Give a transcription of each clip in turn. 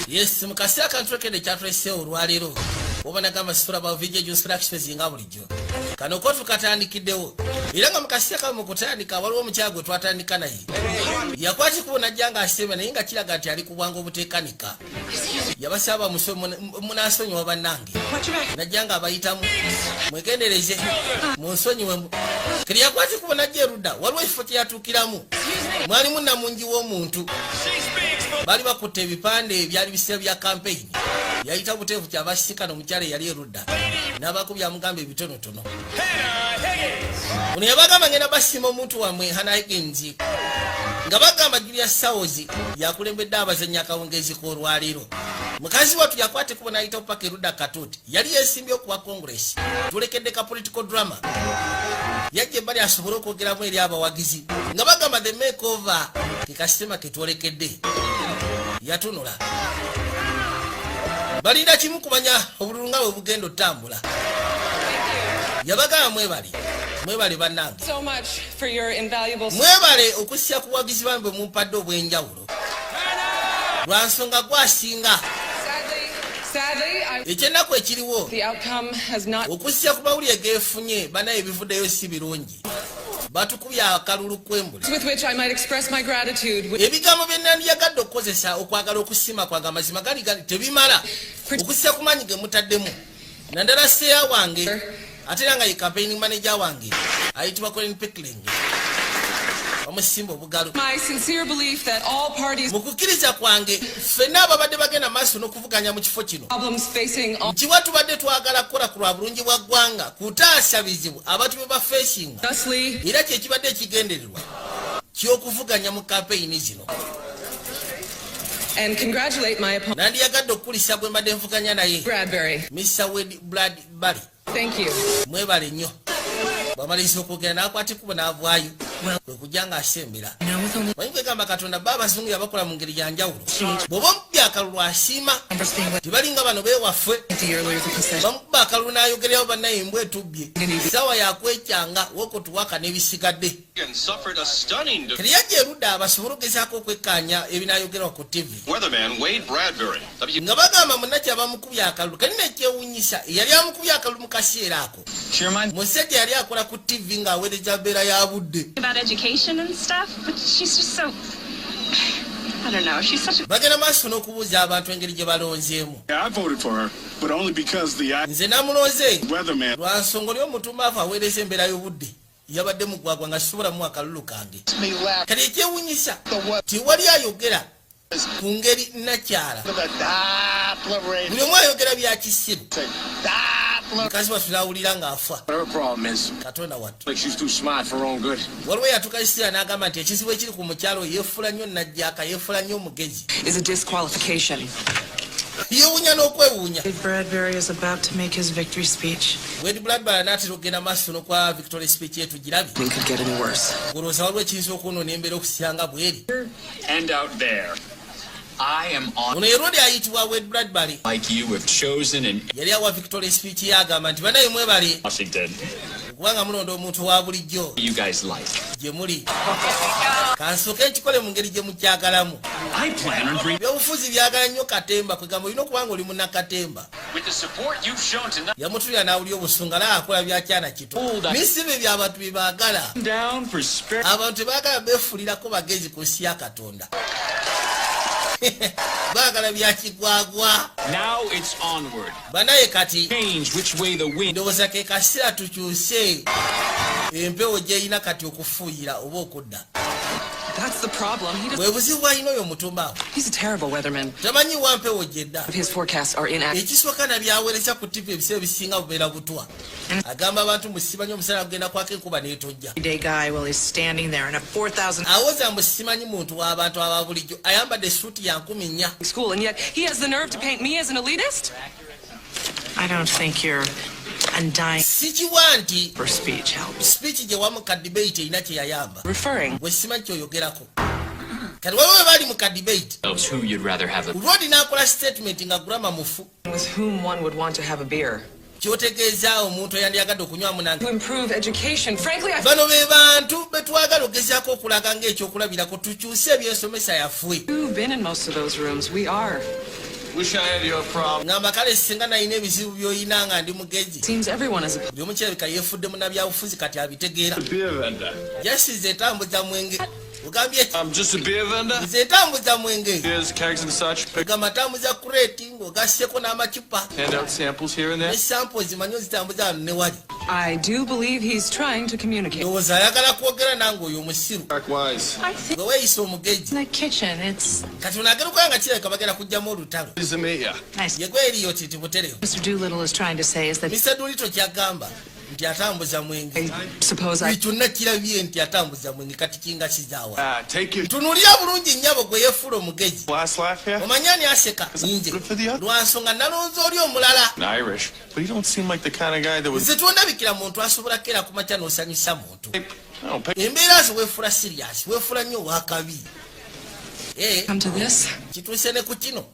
Yes, mukasi akanturekede kyatulese olwaleero obona gamba sifura ba video juice practice nga bulijjo kano ko tukatandikiddewo era nga mukasi akamu kutandika waliwo omukyago twatandika naye yakwati kubona janga asema naye nga kiraga nti ali ku bwangu obuteekanika yabasaba munasonyiwa bannange najjanga abayitamu mwegendereze munsonyiwemu kiri yakwati kubona jerudda waliwo ekifo kyeyatuukiramu mwalimu namungi w'omuntu bali bakutte ebipande ebyali bisira bya campaign yayita buteefu kyabasisikana omukyala yali erudda n'abakubya amugamba ebitonotono ono yabagamba ngenda basima omuntu wamwe Hannah Higgins nga bagamba Julius Sawozi yakulembedde abazannya akawungezi k'olwaleero mukazi watu yakwate kubona ayita opaka erudda katuuti yali yesimbye okuwa congress tulekedde ka political drama yajje bali asobole okwogeramu eri abawagizi nga bagamba the makeover kekasitema ketwolekedde yatunula balinda kimu kumanya obululu nga bwe bugenda otambula yabagamba mwebale bannange mwebale okusya kuwagizi bambe mumpadde obwenjawulo lwa nsonga gwasinga ekyennaku ekiriwo okusya ku mawulire geefunye banaye ebivuddeyo si birungi batukubya akalulu kwembula ebigambo bye nandiyagadde okukozesa okwagala okusima kwange amazima gali tebimala okusya ku maanyi ge mutaddemu naddala seya wange ate era nga ye campaigning manager wange ayitibwa Colin Pickling omusimba obugalo mukukkiriza kwange ffenna ababadde bagenda maaso n'okuvuganya mu kifo kino kiwa tubadde twagala kukola ku lwa bulungi bwa ggwanga kutaasa bizibu abantu be bafeesinga era kyekibadde ekigendererwa ky'okuvuganya mu kampeyini zino nandiyagadde okukulisa bwe mbadde nvuganya naye Mr. Wade Bradbury mwebale nnyo bwamaliriza okwogera n'akwata ekkubo n'avaayo kwe kujja ng'asembera manyi kwegamba katonda ba abazungu yabakola mu ngeri yanjawulo bw'oba omukubbi akalulu asiima tebalinga bano beewaffe bamukubba akalulu n'ayogererawo bannaye mbw etubbye saawa yakwecyanga wokotuwaka n'ebisigadde keri yajja erudda abasobole ogezaako okwekkaanya ebinaayogerwa ku tv nga bagamba munnakya bamukubye akalulu kali nekyewunyisa yali amukubye akalulu mu kaseera ako musajja yali akola ku tv ng'aweereza mbeera ya budde bagenda maaso n'okubuuza abantu engeri gye balonzeemu nze namulonze lwa nsonga oli omutumaafu aweereza embeera y'obudde yabadde mugwagwa nga sisobola mu akalulu kange kati ekyewunyisa tiwali ayogera ku ngeri nakyala buli omu ayogera bya kisiru mukazi watu lawulira ng'afa katonda wattu waliwo yatukasitira n'agamba nti ekizibu ekiri ku mukyalo yeefula nnyo najjaaka yeefula nnyo omugezi yewunya n'okwewuunya Wade Bradbury n'atera okugenda maaso n'okwa victoria speech yetu girabye olowooza waliwo ekiyinza okwonoona embeera okusyanga bweri ono yerodi ayitibwa Wade Bradbury yali awa victoria speech yagamba nti banaye mwebale kubanga mulonda omuntu wa bulijjo gye muli kansooke nkikole mu ngeri gye mukyagalamu ebyobufuzi byagala nnyo katemba kwegamba olina okubanga oli munnakatemba yamutulira n'awulira obusunga naye akola byakyana kito misibe by'abantu bye baagala abantu tebaagala beefulirako bagezi ku nsi ya katonda baagala byakigwagwa banaye kati ndowooza ke kaseera tukyuse empewo gyeyina kati okufuuyira oba okudda bwe buzibu alina oyo omutumbaawo tamanyi wa mpewo gyedda ekisooka nabyaweereza ku tivi ebiseera ebisinga bubeera butwa agamba abantu musimanyi omusana kugenda kwako enkuba neetojja awooza mbu simanyi muntu w'abantu aba bulijjo ayambadde suuti ya 4 sikiwa nti speech gye wamu ka debate erina kye yayamba bwe simanyi kyoyogerako kati waliwo we bali mu ka debate Rodi n'akola statement nga gurama mufu kyotegeeza omuntu eyandiyagadde okunywa munange. To improve education. Frankly, Bano be bantu betwagala ogezaako okulaga ng'ekyokulabirako tukyuse ebyensomesa yaffe. You've been in most of those rooms. We are. Wish I had your problem. Ngamba kale singa nalina ebizibu by'olina nga ndi mugezi. Seems everyone is a Buli omu kirabika yeefudde munnabyabufuzi kati abitegeera. Beer vendor. Jasize entambuza mwenge. Ogambye ki? I'm just a beer vendor. Nze entambuza mwenge. Beers, kegs, and such. Pick Ogamba tambuza kureti ng'ogasseko n'amacupa. hand out samples here and there. Ne sampo zimanyi ozitambuza wano ne wali. I do believe he's trying to communicate. Ndowooza ayagala kwogera nange oyo omusiru. Likewise. I think Gwe weeyisa omugezi. in the kitchen, it's Kati onagera okubanga kirabika bagenda kugyamu olutalo. Pleased to meet ya. nice. Ye gwe eriyo titi butereevu. Mr. Doolittle is trying to say is that Mr. Doolittle kyagamba nti atambuza mwenge. I suppose I. Kyonna kirabye nti atambuza mwenge kati kingasizaawa. Take your Tunuulira bulungi nnyabo gwe yeefuula omugezi. last laugh here. Omanyi ani aseka? Nze. Good for the other. Lwa nsonga nalonze oli omulala. Irish, but you don't seem like the kind of guy that would. Nze twondabikira muntu asobola kera ku makya n'osanyusa muntu. No, pay. Embeera zo weefuula siriasi, weefuula nnyo owakabi. Come to this. Kituuse ne ku kino.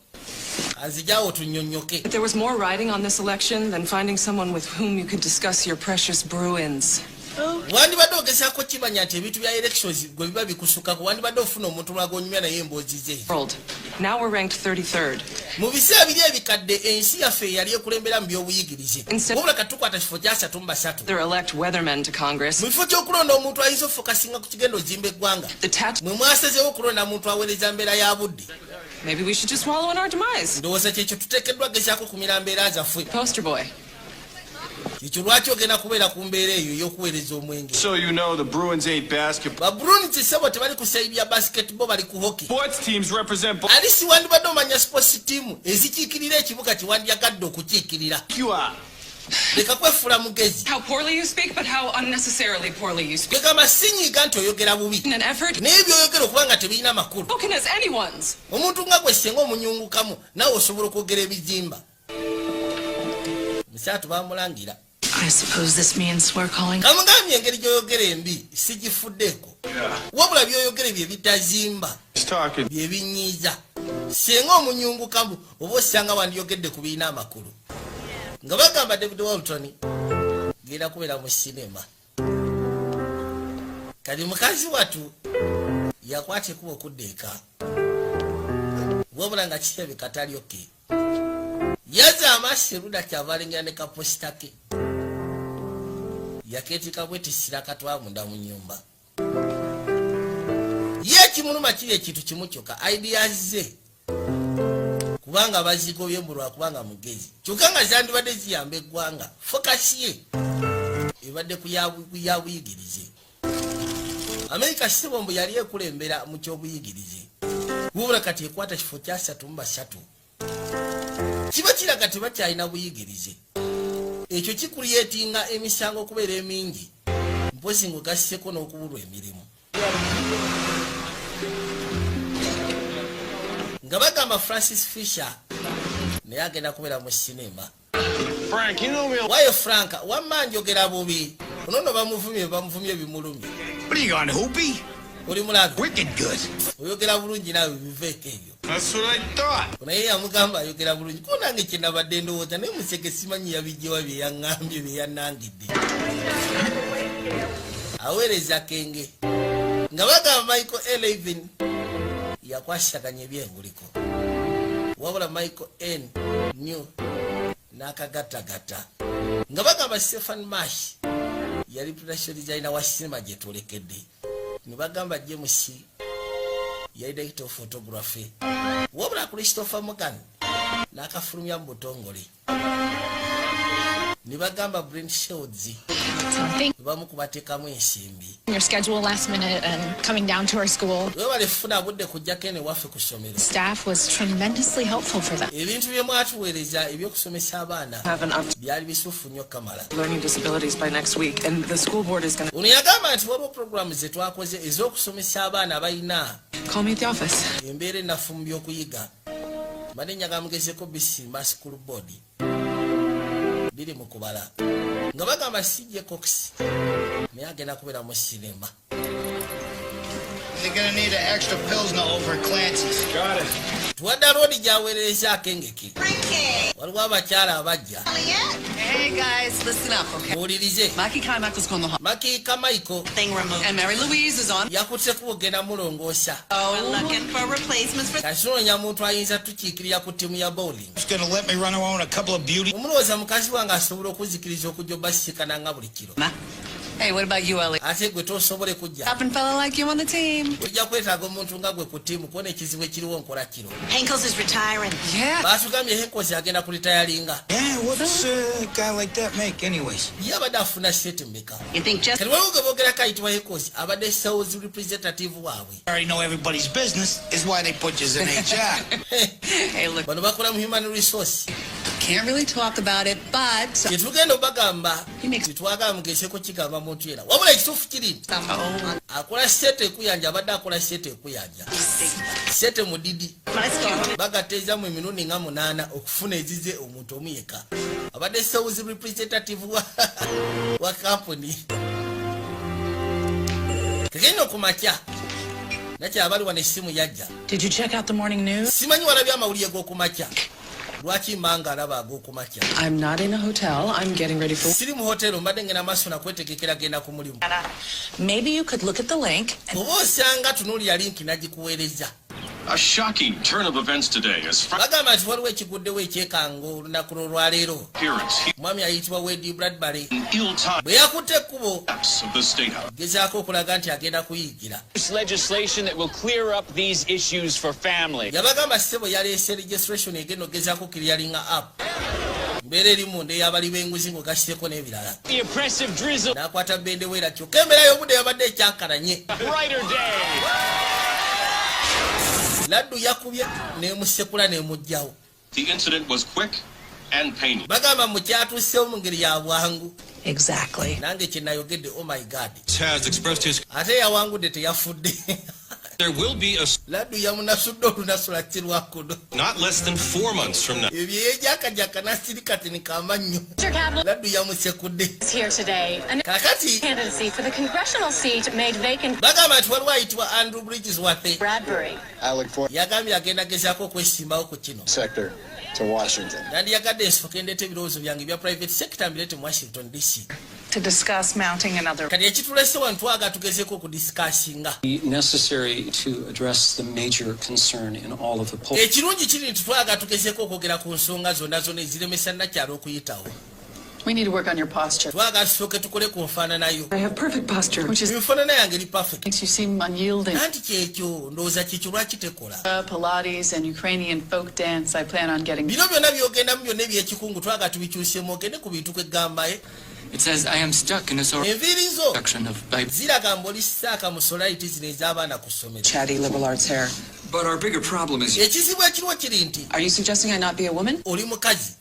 Anzijaawo tunnyonnyoke. If there was more riding on this election than finding someone with whom you could discuss your precious Bruins. Wandibadde ogezaako kimanya nti ebintu bya elections gwe biba bikusukako wandibadde ofuna omuntu lwagonyumya naye emboozi ze. World. Now we're ranked 33rd. Mu biseera biri ebikadde ensi yaffe yali ekulembera mu by'obuyigirize. Wabula katukwata kifo kya 3 They're elect weathermen to Congress. mu kifo ky'okulonda omuntu ayinza ofokasinga ku kigendo ozimba eggwanga. The tat. Mwe mwasazeewo okulonda muntu aweereza mbeera ya budde. Maybe we should just wallow in our demise. Ndowooza kyekyo tuteekeddwa gezaako kumira mbeera zaffe. Poster boy. Ekyo lwaki ogenda kubeera ku mbeera eyo ey'okuweereza omwenge. So you know the Bruins ain't basketball. Babruni kisebo tebali ku sayidi ya basketball bali ku hockey. Sports teams represent both. Ali si wandibadde omanya sports team ezikiikirira ekibuga kiwandyagadde okukiikirira. You are. Leka kwefuula mugezi. How poorly you speak, but how unnecessarily poorly you speak. Kwegamba sinyiiga nti oyogera bubi. In an effort. Naye by'oyogera okuba nga tebirina makulu. Spoken as anyone's. Omuntu nga gwe singa omunyungukamu naawe osobola okwogera ebizimba. Musaatu baamulangira. I suppose this means we're calling. Kamugambye engeri gy'oyogera embi sigifuddeeko. Wabula by'oyogera bye bitazimba. He's talking. Bye binyiiza. Singa omunyungukamu oba osanga wandiyogedde ku birina amakulu. Nga bagamba David Walton genda kubeera mu sinema. Kali mukazi watu yakwata ekuba okudda eka. Wabula nga kirabika talyoke. Yaza amaaso eruda kyavalingira ne kaposita ke. Yakeetika bwetisira katwa munda mu nnyumba. Ye ekimuluma kiri ekintu kimu kyokka ideas ze. Kubanga bazigobye mu lwakubanga mugezi. Kyokka nga zandibadde ziyamba eggwanga. Fokasi ye ebadde ku ya buyigirize. Amerika Sibombo yali ekulembera mu ky'obuyigirize. Wabula kati ekwata kifo kya 3 kiba kiraga tebakyalina buyigirize. Ekyo kikulyetinga emisango okubeera emingi. Mpozi ng'ogasseko n'okubulwa emirimu. Nga bagamba Francis Fisher naye agenda kubeera mu sinema. Frank, you know me. Wayo Frank wamma njogera bubi. Onono bamuvumye bimulumye. What are you on, Hoopy? Oli mulabe. Wicked good. Oyogera bulungi naawe biveeko ebyo. That's what I thought. Naye yamugamba ayogera bulungi. Ko nange kye nabadde ndowooza naye Museke simanyi yabijjewa bye yaŋŋambye bye yannangidde. Aweereza kenge. Nga bagamba Michael Elvin yakwasaganya ebyenguliko. Wabula Michael N. New n'akagattagatta. Nga bagamba Stephen Marsh yali production designer wa sinema gye tulekedde. Ne bagamba James yali director of photography. Wabula Christopher Morgan n'akafulumya mu butongole. Ne bagamba Brent Shields bamu kubateekamu ensimbi. Your schedule last minute and coming down to our school. Webale funa budde kujjako ene waffe ku ssomero. Staff was tremendously helpful for them. Ebintu bye mwatuweereza ebyokusomesa abaana Have an up byali bisuufu nnyo Kamala. learning disabilities by next week, and the school board is going to Ono yagamba nti waliwo programu ze twakoze ez'okusomesa abaana abalina call me at the office. embeera ennafu mu by'okuyiga. Manenya gamugezeko Bisimba School Board biri mu kubala. Nga bagamba CJ Cox naye agenda kubeera mu sinema. You're gonna need an extra pills now over at Clancy's. Got it. Tuwadde roodi gy'aweereza akengeke. waliwo abakyala abajja Hey guys, listen up, okay? muwulirize Maki Carmichael's going to the Maki Kamaiko thing removed. And Mary Louise is on. yakutte kubogenda mulongoosa We're looking for replacements for kasinoonya muntu ayinza tukiikirira ku ttiimu ya bowling Just gonna let me run around a couple of beauty. omulowooza mukazi wange asobola okuzikiriza okujja obasisikana nga buli kiro Hey, what about you, Ellie? ate gwe tosobole kujja Happen fella like you on the team. ojja kwetaaga omuntu nga gwe ku ttiimu kuona ekizibu ekiriwo nkola kiro Henkels is retiring. Yeah. baatugambye henkozi agenda kulitayalinga Yeah, what's a guy like that make anyways? ye abadde afuna sente mmeka You think just kati waliwo ge boogerako ayitibwa henkozi abadde sales representative waabwe I already know everybody's business. Is why they put you in HR. Hey, look, bano bakola mu human resource can't really talk about it, but kyetugenda obagamba He makes- tetwagala mugeseko kigamba muntu yera wabula ekituufu kiri nti akola sete ekuyanja abadde akola sete ekuyanja sete mudidi bagateeza mu emirundi nga 8 okufuna ezize omuntu omu yekka abadde sales representative wa kampuni kegenda okumakya nakyabali wano essimu yajja did you check out the morning news? simanyi walabye amawulire g'okumakya lwaki manga alaba ag'okumakya I'm not in a hotel. I'm getting ready for. siri mu hotero mbadde ngenda maaso nakwetegekera genda ku mulimu Maybe you could look at the link and oba osanga tunuulira linki nagikuweereza A shocking turn of events today as bagamba nti waliwo ekiguddewo ekyekango olunaku lwolwaleero appearance omwami ayitibwa Wade Bradbury in ill-timed bwe yakutte ekkubo of the State House. gezaako okulaga nti agenda kuyigira legislation that will clear up these issues for families. yabagamba ssebo yaleese registration egenda ogezaako clearinga app mbeera eri munda eyabali b'enguzi ng'ogasseeko n'ebirala The oppressive drizzle, n'akwata bendeweera kyokka embeera y'obudde yabadde ekyankalanye brighter day. laddu yakubye n'emusekula n'emugjawo The incident was quick and painless. bagamba mu kyatuusewo mu ngeri ya bwangu exactly. nange kye nayogedde oh my god has expressed his ate yawangudde teyafudde there will be a laddu yamunasudde olunasula kirwakuno not less than 4 months from now. ebyo yejakajaka nasirikati nikamannyo Mr. Kavanaugh laddu yamusekudde is here today. An kakati candidacy for the congressional seat made vacant bagamba nti waliwo ayitibwa Andrew Bridgesworth Bradbury. I look forward yagambye agenda gezaako okwesimbawo ku kino sector to Washington. nandiyagadde ensooka ndeeta ebirowoozo byange bya private sector mbirete mu Washington DC To discuss mounting another. kati ekitulese wano twaga tugezeeko okudisikasinga necessary to address the major concern in all of the polls. ekirungi kiri nti twaga tugezeeko okwogera ku nsonga zonna zonna eziremesa nakyalo okuyitawo We need to work on your posture. twaga tusooke tukole ku nfaananayo I have perfect posture, which is enfaanana yange eri perfect makes you seem unyielding. nanti kyekyo ndowooza kyekyo lwaki tekola Pilates and Ukrainian folk dance. I plan on getting. bino byonna byogendamu byonna ebyekikungu twaga tubikyuseemu ogende ku bintu kwegamba It says I am stuck in a sort enviiri zo section of Bible. ziraga mboli saaka mu solaliti zino ez'abaana ku ssomero Chatty liberal arts hair. But our bigger problem is ekizibu ekiriwo kiri nti Are you suggesting I not be a woman? oli mukazi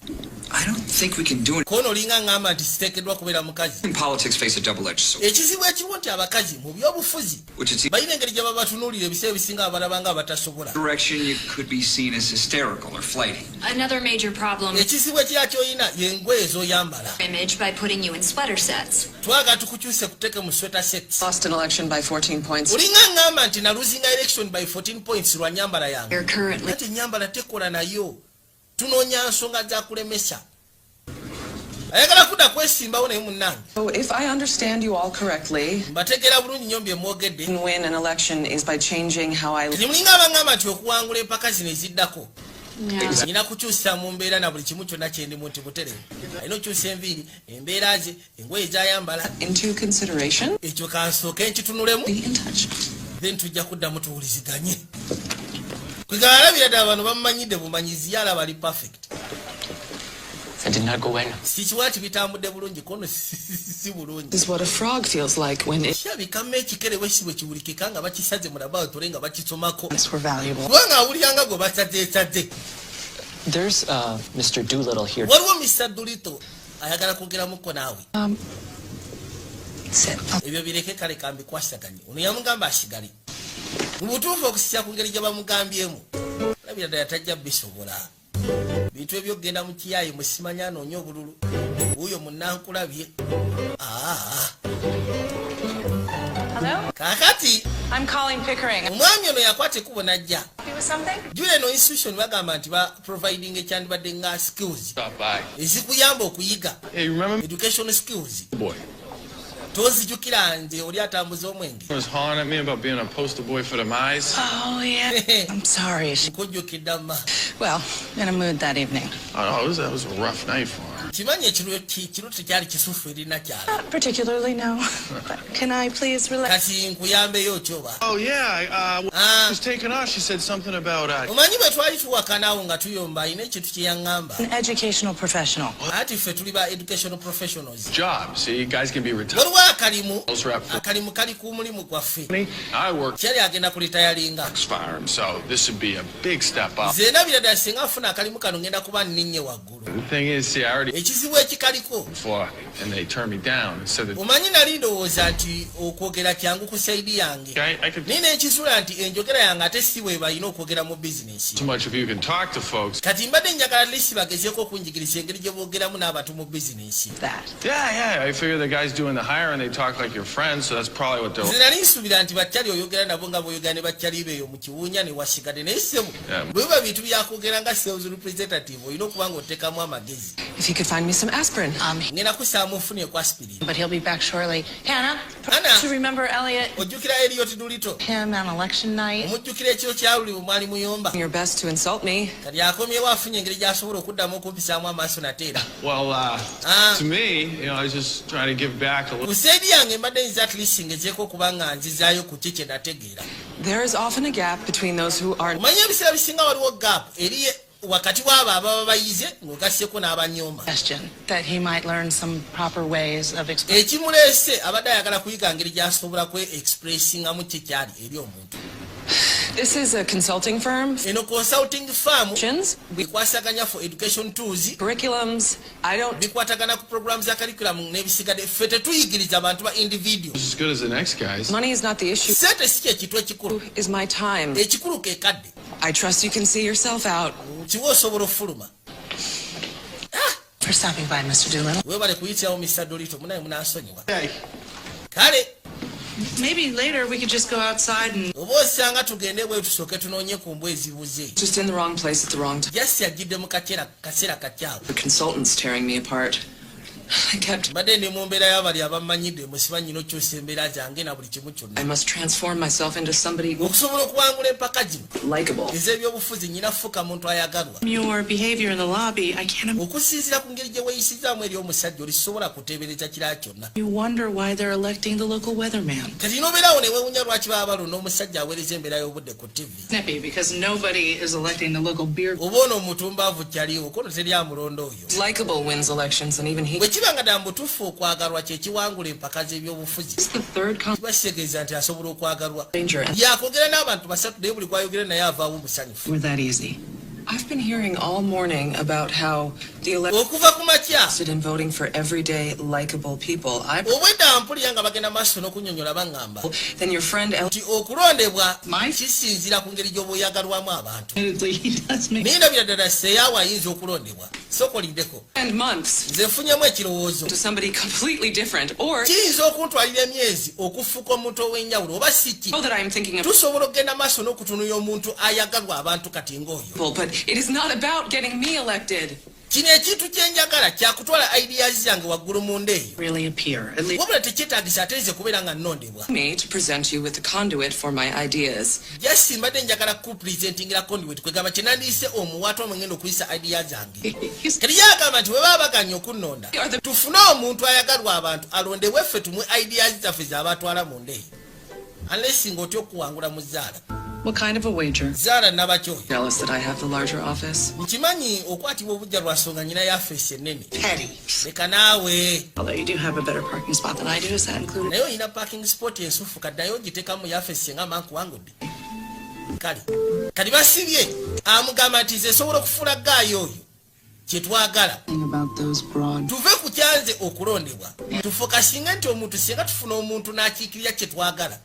I don't think we can do it. koona olinga ngamba nti siteekeddwa kubeera mukazi Politics face a double-edged sword, ekizibu ekiriwo nti abakazi mu byobufuzi which is the balina engeri gye baba batunuulira ebiseera ebisinga abalaba nga abatasobola direction you could be seen as hysterical or flighty. another major problem ekizibu ekirala ky'olina yengoye ez'oyambala image by putting you in sweater sets. twaga tukukyuse kuteeke mu sweta sets Lost an election by 14 points. olinga ngamba nti naluzinga election by 14 points lwa nyambala yange You're currently ate nyambala tekola nayo tunoonya nsonga za kulemesa ayagala kudda kwesimbawo naye munnange So if I understand you all correctly, mbategeera bulungi nnyo bye mwogedde can win an election is by changing how I live. temulinga abangamba nti okuwangula empaka zino eziddako nina kukyusa mu mbeera na buli kimu kyonna kyendimu nti butereevu alina okukyusa enviiri embeera ze engoye ezayambala Into consideration, ekyo kansooke nkitunulemu be in touch. then tujja kuddamu tuwuliziganye kwegala alabira ddala bano bamumanyidde bumanyizi ye alaba ali perfect I did not go in. sikiwa ti bitambudde bulungi kono si bulungi This is what a frog feels like when kyabikamu ekikere bwe si bwe kiwulikika nga bakisaze mu laboratory nga bakisomako its were valuable. kubanga awuliranga gwe basazeesaze There's Mr. Doolittle here. waliwo Mr. Doolittle ayagala kwogeramuko naawe Sit. ebyo bireke kale kambikwasaganye ono yamugamba asigale mu butuufu okusisya ku ngeri gye bamugambyemu labira ddala tajja bisobola bintu ebyokgenda mu kiyayi musimanya anoonya obululu wuuyo munnankulabye Hello? kakati I'm calling Pickering. omwami ono yakwata ekkubo najja Happy with something? jula eno institution bagamba nti ba providing ekyandibadde nga skills Stop by. ezikuyamba okuyiga Hey, remember educational skills boy tozijukira nze oli atambuza omwenge was hollering at me about being a poster boy for the mice? Oh, yeah. I'm sorry. nkujjukidde mma Well, in a mood that evening. Oh, no, that was a rough night for him. kimanyi ekiro tekyali kisufu erina kyala Not particularly, no. But can I please relax? kati nkuyambeyo kyoba Oh, yeah. Ah. Was taken off. She said something about, omanyi bwe twali tuwakanaawo nga tuyomba alina ekintu kye yaŋŋamba An educational professional. ati ffe tuli ba educational professionals job. See, guys can be retired. waliwo akalimu Those rep for akalimu kali ku mulimu gwaffe me. I work kyali agenda kulitayalinga farm, so this would be a big step up. nze ndabira ddala singa nfuna akalimu kano ngenda kuba nninnye waggulu The thing is, see, I already ekizibu ekikaliko before, and they turned me down. So that omanyi nali ndowooza nti okwogera kyangu ku saidi yange I could nina ekisula nti enjogera yange ate si bwe balina okwogera mu bizinesi too much if you can talk to folks. kati mbadde njagala lisi bagezeeko okunjigiriza engeri gye boogeramu n'abantu mu bizinesi That. Yeah. I figure the guys doing the hiring, they talk like your friends, so that's probably what they're. nze nali nsuubira nti bakyali oyogera nabo nga boyogera ne bakyali beeyo mu kiwunya ne wasigadde naye ssemu Yeah. bwe biba bintu byakwogera nga sales representative olina okuba nga oteekamu amagezi If you could find me some aspirin. ngenda kusaamu nfunye ku aspirin But he'll be back shortly. Hannah, Hannah. do you remember Elliot? ojjukira Eliot Dulito Him on election night? omujjukira ekiro kyawuli bwe mwali muyomba Your best to insult me. kati akomyewo afunye engeri gy'asobola okuddamu okumpisaamu amaaso nate era Well, Ah. to me, I was just trying to give back a little. ku saidi yange mbadde nyiza at least ngezeeko okuba nga nzizaayo ku ki kye nategeera There is often a gap between those who are omanye ebiseera bisinga waliwo gap eri wakati w'abo ababa bayize ng'ogasseko n'abanyoma Question that he might learn some proper ways of expressing. ekimuleese abadde ayagala kuyiga ngeri gy'asobola kwe expressingamu kye kyali eri omuntu This is a consulting firm. eno consulting firm Options, bikwasaganya for education tools curriculums. I don't. bikwatagana ku programs za curriculum n'ebisigadde ffe tetuyigiriza abantu ba individual As good as the next guys. Money is not the issue. sente si kyekintu ekikulu Is my time. ekikulu kekadde I trust you can see yourself out. kiwa osobola ofuluma For stopping by, Mr. Doolittle. weebale kuyitirawo Mr. Dolito munaye munansonyiwa Hey, kale Maybe later we could just go outside and. oba osanga tugende bwe tusooke tunoonye ku mbwa ezibuze Just in the wrong place at the wrong time. jasi ajjidde mu kaseera kakyawo The consultants tearing me apart. I kept. mbadde ndi mu mbeera y'abali abamanyidde musiba nyina okyusa embeera zange na buli kimu I kyonna must transform myself into somebody okusobola okuwangula empaka zino likable. ez'ebyobufuzi nyina fuuka muntu ayagalwa Your behavior in the lobby, I can't. okusinziira ku ngeri gye weeyisizaamu eri omusajja olisobola kuteebereza kirala kyonna You wonder why they're electing the local weatherman. kati n'obeerawo ne weewunya lwaki baba balonda omusajja aweereza embeera y'obudde ku tv Snippy, because nobody is electing the local beer. oba ono omutumbaavu kyaliwo kono teryamulonda oyo Likable wins elections, and even he. bwe kiba nga ddala mutuufu okwagalwa kyekiwangula empaka z'ebyobufuzi It's the third kiba kitegeeza nti asobola okwagalwa danger. yakwogera n'abantu basatu naye buli kwayogera naye avaawo musanyufu We're that easy. I've been hearing all morning about how the elected okuva ku makya in voting for everyday likable people. I obwedda mpulira nga bagenda maaso n'okunnyonnyola baŋŋamba then your friend El. nti okulondebwa My- kisinziira ku ngeri gy'oba oyagalwamu abantu Admittedly, he does make. naye ndabira ddala seyaawo ayinza okulondebwa sokoliddeko And months nze nfunyemu ekirowoozo to somebody completely different, or kiyinza okuntwalira emyezi okufuuka omuntu ow'enjawulo oba si ki know that I'm thinking of tusobola okugenda maaso n'okutunulira omuntu ayagalwa abantu kati ng'oyo people, but it is not about getting me elected. kino ekintu kyenjagala kyakutwala ideas zange waggulu mu nda eyo Really appear. At least. wabula tekyetaagisa ate nze kubeera nga nnondebwa Me to present you with the conduit for my ideas. jasi mbadde njagala kupresentingira conduit kwegamba kyenandiise omuwaatu omwengenda okuyisa idea zange He's kati yagamba nti bwe baba baganye okunnonda tufune omuntu ayagalwa abantu alondebwe ffe tumwe ideas zaffe zabatwala mu nda eyo unless nga otya okuwangula mu zaala what kind of a wager? zaala nabakyoyo Jealous that I have the larger office. nkimanyi okwatibwa obujja lwa nsonga nyina yafeesi ennene Petty. leka naawe Although you do have a better parking spot than I do, is that included? naye olina parking spot ensufu kaddayo ogiteekamu yafeesi nga mankuwangudde kale kati basibye amugamba nti nze nsobola okufuula gaayo oyo kyetwagala About those broad. tuve ku kyanze okulondebwa tufokasinga nti omuntu singa tufuna omuntu n'akiikirira kyetwagala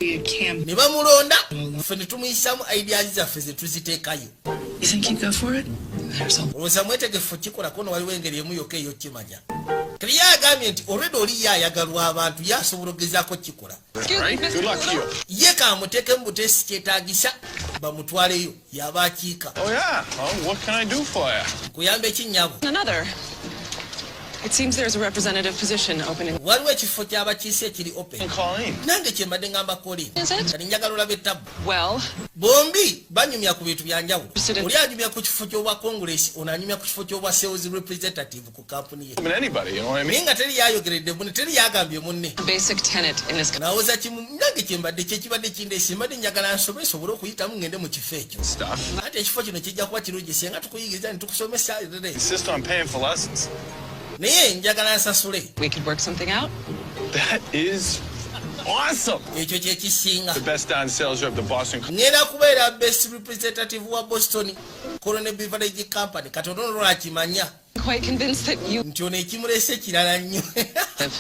ne bamulonda ffe ne tumuyisaamu ideas zaffe ze tuziteekayo You think you'd go for it? There's a olowooza mwetegefu kikolako no waliwo engeri emu yokka ey'okkimanya kali yagambye nti already oli yayagalwa abantu yasobola okugezaako kikola Right? Good luck to you. ye kamuteeke mu buteesi kyetaagisa bamutwaleyo yaba akiika Oh, yeah. Well, what can I do for you? kuyamba ekinnyabo Another. It seems there's a representative position opening. waliwo ekifo ky'abakiise ekiri open Colleen. nange kyembadde ngamba Colleen Is it? kati njagala olabe ttabu Well, bombi banyumya ku bintu byanjawulo President- oli anyumya ku kifo ky'obwa congress ono anyumya ku kifo ky'obwa sales representative ku kampuni ye I mean, anybody, you know what I mean? naye nga teri yayogeredde munne teri yagambye munne basic tenet in this. nawoza kimu nange kyembadde kyekibadde kindeese mbadde njagala nsobe nsobole okuyitamu ngende mu kifo ekyo Stuff. ate ekifo kino kijja kuba kirungi senga tukuyigiriza ne tukusomesa Insist on paying for lessons. naye njagala nsasule We could work something out. That is awesome. ekyo kyekisinga The best down sales rep the Boston. ngenda kubeera best representative wa Boston Colonel Beverage Company katono lwakimanya Quite convinced that you nti ono ekimulese kirala nnyo have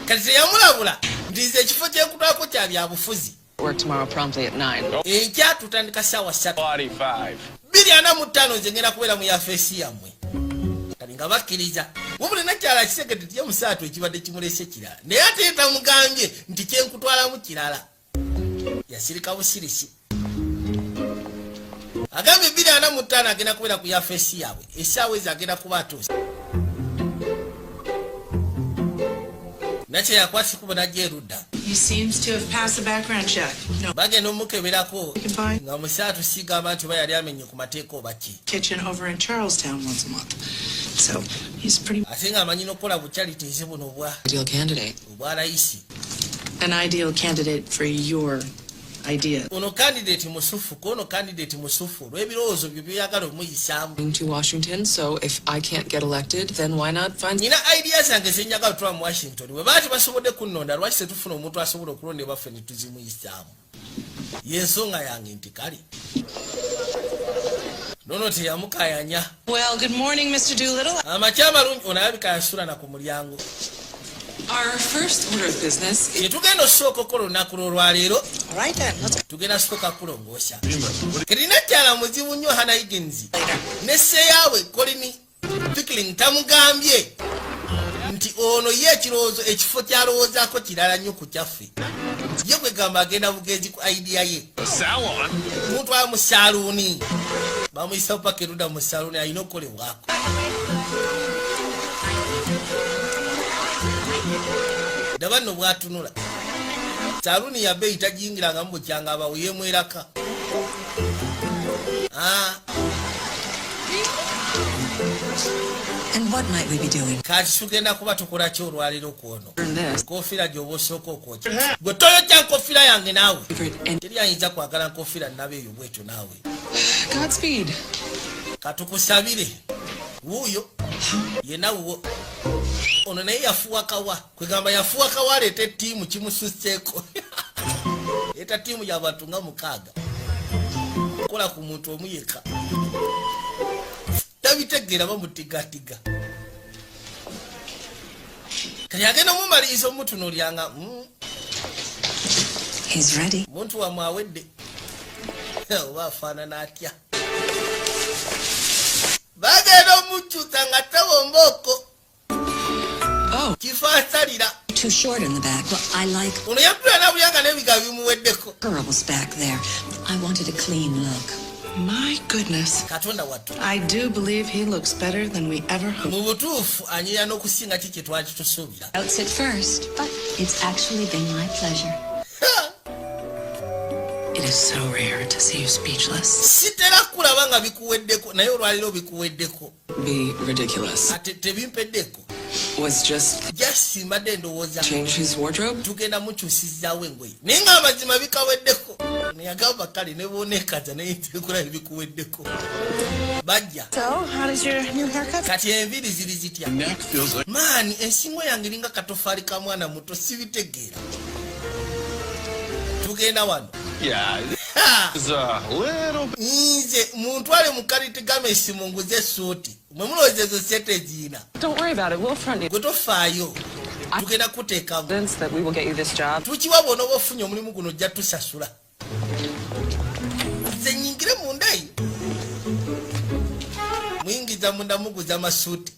kati teyamulabula nti nze ekifo kyekutwako kya byabufuzi work tomorrow promptly at 9. enkya tutandika ssaawa 3 45. 245 nze ngenda kubeera mu yafeesi yammwe kati nga bakkiriza wabula nakyala kisegete tye musaatu ekibadde kimulese kirala naye ate tamugambye nti kyenkutwalamu kirala yasirika busirisi agambye 245 agenda kubeera ku yafeesi yaabwe essaawa ezo agenda kuba atuuse nakye yakwasi kubo najja erudda He seems to have passed the background check. No bagenda omukeberako can find nga musaatu sigamba nti oba yali amenye ku mateeka oba ki kitchen over in Charlestown once a month. So he's pretty ate ng'amanyi n'okukola bukyalitizi buno Ideal candidate. obwa layisi an ideal candidate for your idea. ono kandidate musufu kono kandidate musufu olw'ebirowoozo byo byoyagala omuyisaamu Going to Washington, so if I can't get elected, then why not find nina idea zange zenjagala otula mu Washington bwe baati basobodde kunnonda lwaki tetufuna omuntu asobola okulonda baffe ne tuzimuyisaamu yensonga yange nti kale nono teyamukayanya Well, good morning, Mr. Doolittle. amakya amalungi ono alabika yasula na ku mulyango our first order of business? kyetugenda osooka okukola olunaku lwolwaleero All right then, let's tugenda sooka kulongoosa kirina kyala muzibu nnyo Hannah Higgins ne sseeyaawe Colin Pickling tamugambye nti ono ye ekirowoozo ekifo kyalowoozaako kirala nnyo ku kyaffe ye kwegamba agenda bugenzi ku idea ye Salon. mutwala mu saaluuni bamuyisa paka erudda mu saaluuni alina okukolebwako daba nno bwatunula saaluuni ya beeyi tagiyingirangamu bukyanga abawo yemweraka And what might we be doing? kati tugenda kuba tukola ki olwaleero kwono Earn this. enkofiira gy'oba osooka okwokya gwe toyokya nkofiira yange naawe And teri ayinza kwagala nkofiira nnabe eyo bwetyo naawe Godspeed. katukusabire wuuyo yena wuwo ono naye yafuwa kawa kwegamba yafuwa kawa aleeta ettiimu kimususseeko leeta ttiimu y'abantu nga 6 kola ku muntu omu yekka tabitegeera bamutigatiga kati agenda omumaliriza omutunulyanga He's ready. muntu wamwe awedde oba afaanana atya bagenda omukyusa nga tawombaoko Oh, kifansalira Too short in the back. Well, I like ono yatula nabulyanga n'ebiga bimuweddeko girls back there. I wanted a clean look. My goodness. katonda wattu I do believe he looks better than we ever hoped. mu butuufu anyira n'okusinga ki kye twali tusuubira Outfit first, but it's actually been my pleasure. It is so rare to see you speechless. sitera kulaba nga bikuweddeko naye olwaliro bikuweddeko be ridiculous. ate tebimpeddeko Was just jasi mbadde ndowooza change his wardrobe. tugenda mukyusizaawo engoye naye ng'amazima bikaweddeko neyagamba kale ne boonekaza naye ntekola ebikuweddeko bajja So, how does your new haircut? kati enviri ziri zitya Neck feels like. maani ensingo yange eringa katofaali ka mwana muto sibitegeera tugenda wano Yeah. It's a little bit. nze muntwale mu karitigame munguze essuuti mwe mulowooza ezo sente eziina Don't worry about it. We'll front you gwe tofaayo tugenda kuteekamu evidence that we will get you this job. tukiwa bwona oba ofunye omulimu guno ojja tusasula nze nyingire mundayi muyingiza munda muguza masuuti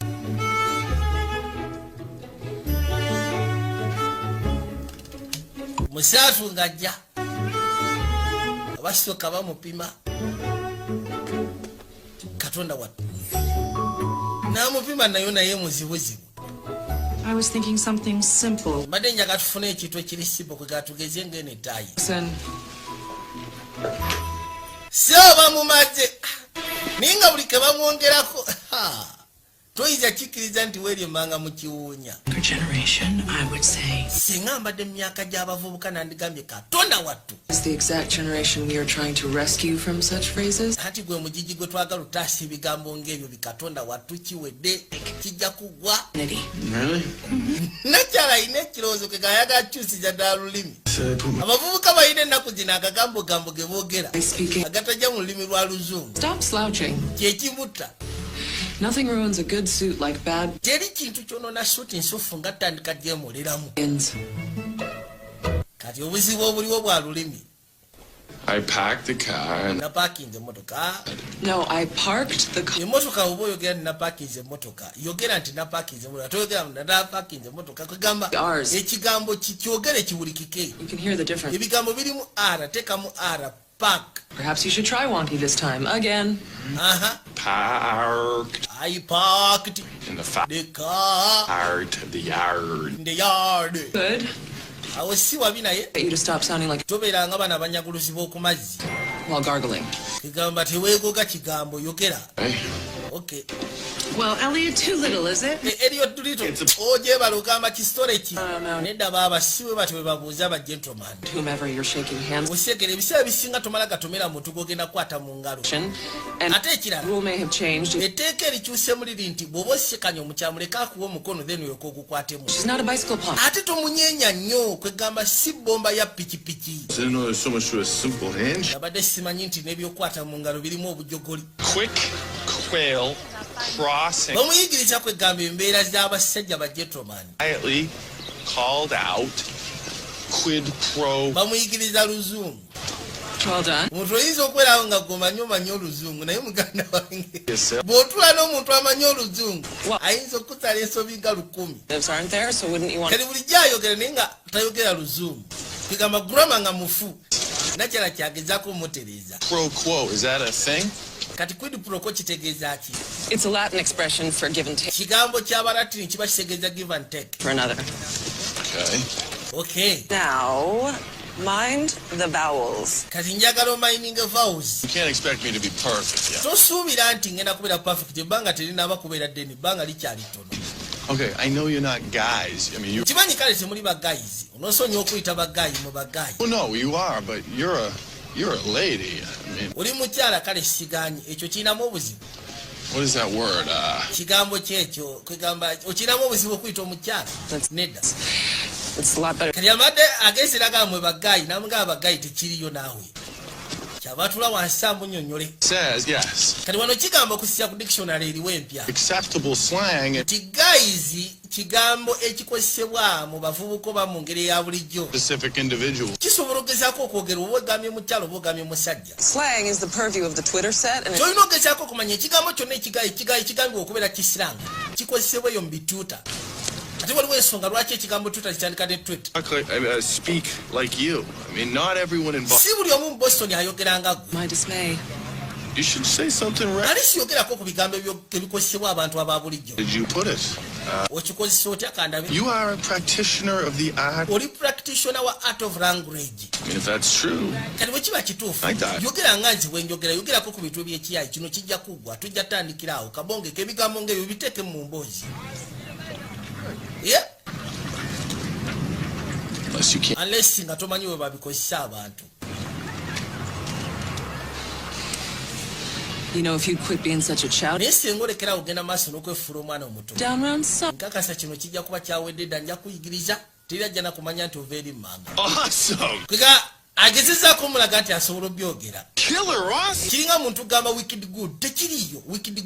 musatu ngajja abasooka bamupima katonda wattu namupima naye muzibuzibu. I was thinking something simple. Mbadde njaga tufune ekintu ekiri simple kwe gatugeze ng'eno ettaayi. So bamumaze naye nga buli ke bamwongerako toyinza kikkiriza nti weeryemanga mu kiwuunya. For generation, I would say. Singa mbadde mu myaka gy'abavubuka nandigambye katonda wattu. Is the exact generation we are trying to rescue from such phrases? Ati gwe mugigi gwe twagala utaasa ebigambo ng'ebyo bikatonda wattu kiwedde kijja kugwa. Really? Nakyala alina ekirowoozo ke gayagala kyusiza ddala lulimi. Abavubuka balina ennaku zino agagambogambo ge boogera agatajja mu lulimi lwa Luzungu. Stop slouching. Kyekimutta. Nothing ruins a good suit like bad teri kintu kyonoona suuti nsufu nga ttandika gyemuliramu. ends. Kati obuzibu obuliwo bwa lulimi. I parked the car and Napaakinze emmotoka. No, I parked the car. Emmotoka oba oyogera nti napaakinze emmotoka yogera nti napaakinze emmotoka toyogera nti napaakinze emmotoka kwegamba Ours. ekigambo kyogere kiwulikike. You can hear the difference. Ebigambo birimu R teekamu R park. Perhaps you should try Wanty this time. Again. parked I parked in the the car part of the yard. in the yard. Good. Awo si wabi naye Get you to stop sounding like tobeeranga bana abanyaguluzi b'oku mazzi. while gargling. Kigamba teweegoga kigambo yogera. Hey, Okay. Well, Elliot, too little, is it? Elliot Tulito ogyebala ogamba kisitole ki no. nedda baaba si bwe batyo bwe babuuza ba gentleman. Whomever you're shaking hands Osekera ebiseera bisinga tomala gatomera muntu gogenda kukwata mu ngalo. with. And Ate the ekirala rule may have changed. etteeka erikyusemu liri nti bw'oba osekanya omukyamu leka akuwa omukono then olyoka ogukwatemu. She's not a bicycle pump. Ate tomunyeenya nnyo kwegamba si bomba ya pikipiki. I didn't know there's so much to a simple hinge. Nabadde simanyi nti n'ebyokwata mu ngalo birimu obujogoli. Quick quail crossing Bamuyigiriza kwegamba embeera z'abasajja ba gentleman. quietly called out quid pro. Bamuyigiriza Luzungu. Well done. Omuntu oyinza okwerawo nga gwomanyi Oluzungu naye muganda wange Yes, sir. bw'otula n'omuntu amanyi Oluzungu Well- ayinza okutala ensobi nga 10. Lives aren't there, so wouldn't you want Kati bulijjo ayogera naye nga tayogera Luzungu. Kigamba grama nga mufu. Nakyala kyagezaako omutereeza. Pro quo, is that a thing? Kati quid pro quo kitegeeza ki? It's a Latin expression for give and take Kigambo ky'Abalatini kiba kitegeeza give and take. for another. Okay. Okay. Now, mind the vowels. Kati njagala omining vowels. You can't expect me to be perfect, yeah. Tosuubira nti ngenda kubeera perfect ebbanga terinaaba kubeera ddene ebbanga likyali ttono. Okay, I know you're not guys. I mean, you. Kimanyi kale temuli bagayizi onosonya okuyita bagayi mu bagayi. Oh no, you are, but you're a lady. I mean, Oli mukyala kale siganyi ekyo kirinamu obuzibu. what is that word? Kigambo kyekyo kwegamba okirinamu obuzibu okuyita omukyala. Nedda. It's a lot better. Kati amadde ageeseraga mwe bagayi namugamba bagayi tekiriyo naawe. Kyabatula wansi amunnyonnyole. Says yes. Kati wano kigambo okusisa ku dictionary eriwo empya. Acceptable slang and Nti guys kigambo ekikozesebwa mu bavubuka oba mu ngeri eya bulijjo. specific individuals. Kisobola ogezaako okwogera oba ogambye mukyalo oba ogambye musajja. Slang is the purview of the Twitter set, and Kyolina ogezaako okumanya ekigambo kyonna ekigambibwa okubeera kisiranga kikozesebwa eyo mu bituuta. Ate waliwo ensonga lwaki ekigambo tuta kitandika ne Twitter. Speak like you. I mean, not everyone involved. Si buli omu mu Boston ayogera nga ggwe. My dismay. You should say something right. Ali siyogerako ku bigambo ebikozesebwa abantu aba bulijjo. Did you put it? Okikozesa otya kandabe? You are a practitioner of the art. Oli practitioner wa art of language. I mean, if that's true, Kati bwe kiba kituufu I got it. yogera nga nze bwe njogera yogerako ku bintu by'ekiyayi kino kijja kuggwa tujja tandikirawo kabongeko ebigambo ng'ebyo biteeke mu mboozi. Yeah. unless you can't. Unless nga tomanyi bwe babikozesa abantu. You know, if you'd quit being such a child Naye singa olekerawo ogenda maaso n'okwefuula omwana omuto. down round some. Nkakasa kino kijja kuba kyawedde dda nja kuyigiriza teri ajja na kumanya nti ova eri mmanga. Awesome. Kwega agezezaako omulaga nti asobola obyogera. Killer awesome. Kiringa muntu gamba wicked good tekiriyo wicked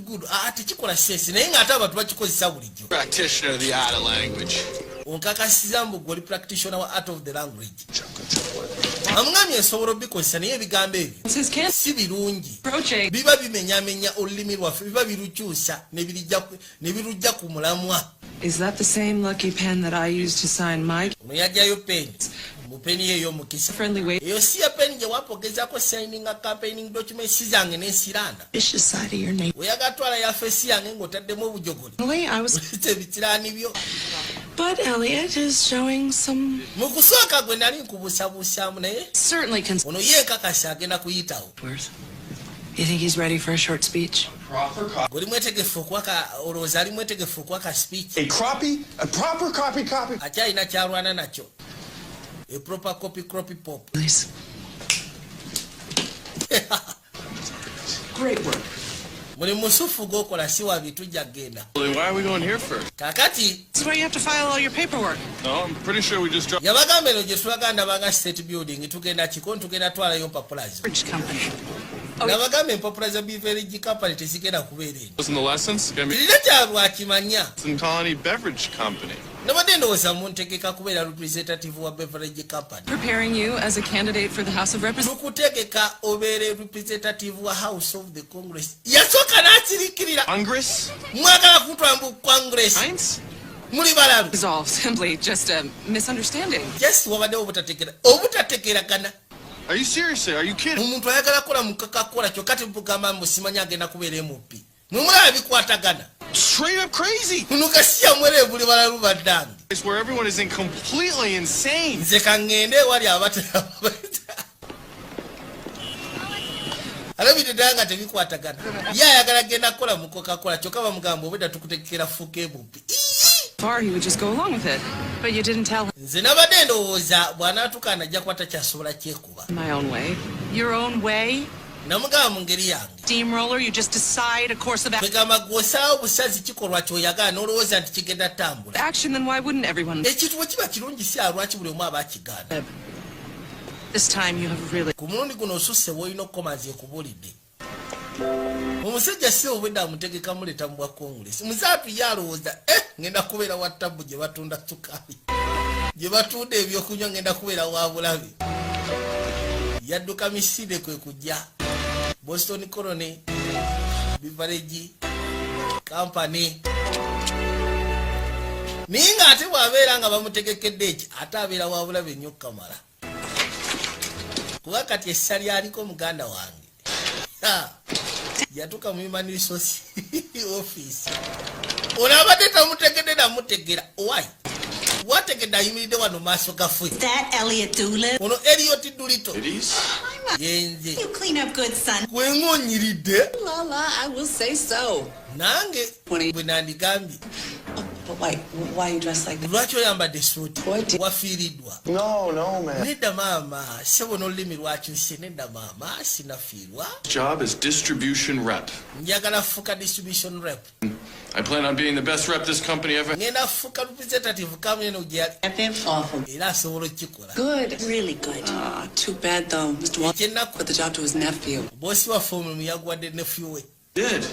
good tekikola sensi naye ng'ate abantu bakikozesa bulijjo. Practitioner of the art of language. Onkakasiza mbu gwe oli practitioner wa art of the language. Amugambye nsobola obikozesa naye ebigambo ebyo It's his cancer. si birungi. Approaching. Biba bimenyamenya olulimi lwaffe biba birukyusa ne birujja ku mulamwa. Is that the same lucky pen that I used to sign my? Ono yajjayo peni mupeni eyo mukisa Friendly way. eyo si ya peni gye wapogezako signing campaigning documents zange n'ensiranda Vicious side of your name. oyagatwala ya fesi yange ng'otaddemu obujogoli I was. ebitiraani byo But Elliot is showing some mu kusooka gwe nali nkubuusabuusaamu naye certainly ono ye nkakasa agenda kuyitawo worth. You think he's ready for a short speech? gwe mwetegefu okuwaka olowooza ali mwetegefu okuwaka speech A proper copy. akyalina kyalwana nakyo a proper copy pop Please. Great work. muli musufu gw'okola si wa bintu gyagenda Why are we going here first? kakati This is where you have to file all your paperwork. No, I'm pretty sure we just dropped. yabagamba eno gye tulaganda banga state building tugenda kiko tugenda twalayo mpapula zo Bridge company. nabagamba empapula za beverage company tezigenda kubeera eno Wasn't the lessons? Gonna be kirina kyalwakimanya Colony Beverage Company. nabadde ndowooza muntegeka kubeera representative wa beverage company Preparing you as a candidate for the House of Representatives. tukutegeka obeere representative wa house of the congress yasooka n'akirikirira Congress? mwagala kutwambu congress Science? muli balalu Resolve. Simply just a misunderstanding. just wabaddewo obutategeeragana Are you serious? Are you kidding? omuntu ayagala kukola mu kakakola kyokka tebugamba mbusimanyi agenda kubeera mp mwemulaba bikwatagana Straight up crazy. nukasiya mwere buli balalu baddange It's where everyone is completely insane. nze kaŋŋende ewali alabidde ddala nga tebikwatagana ye ayagala genda kukola mu coca-cola kyokka bamugamba obwedda tukutegekera fuuka ebupi Far, he would just go along with it. But you didn't tell him. nze nabadde ndowooza bw'anaatukaana ajja kwata kyasobola kyekuba My own way. Your own way? namugamba mu ngeri yange Steamroller, you just decide a course of kwegamba gw'osaawo busazi kikolwa kyoyagala n'olowooza nti kigenda ttambula action, then why wouldn't everyone? ekintu bwe kiba kirungi si alwaki buli omu aba akigaana This time you have really. ku mulundi guno osusse bw'olina okukomazi ekubulidde omusajja si obwedda amutegeka muleta mu bwa kongulesi muzaatu ye alowooza ngenda kubeera wa tabu gye batunda sukaali gye batunda ebyokunywa ngenda kubeera wa bulabe yadduka misinde kwe kujja boston colony beverage company naye ng'ate bw'abeera nga bamutegekedde eki ate abeera wa bulabe nnyo kamala kuba kati essa lyaliko muganda wange yatuuka mu human resource office ono abadde tamutegedde namutegera why wategedde ayimiridde wano maaso gaffe That Elliot Doolittle. ono Elliot Doolittle It is? yenze You clean up good, son. kwengonyiridde La, I will say so. nange bwe nandigambye But why are you dressed like that? lwaki oyambadde suuti What? wafiiriddwa No, man. nedda maama sebo n'olulimi lwakyuse nedda maama sinafiirwa Job is distribution rep. njagala fuuka distribution rep I plan on being the best rep this company ever. ngenda fuuka representative kameno gyali Awful. era asobola okukikola Good. Really good. Too bad though. Mr. Walker ekyennaku put the job to his nephew. boosi waffe omulimu yaguwadde nephew we Did.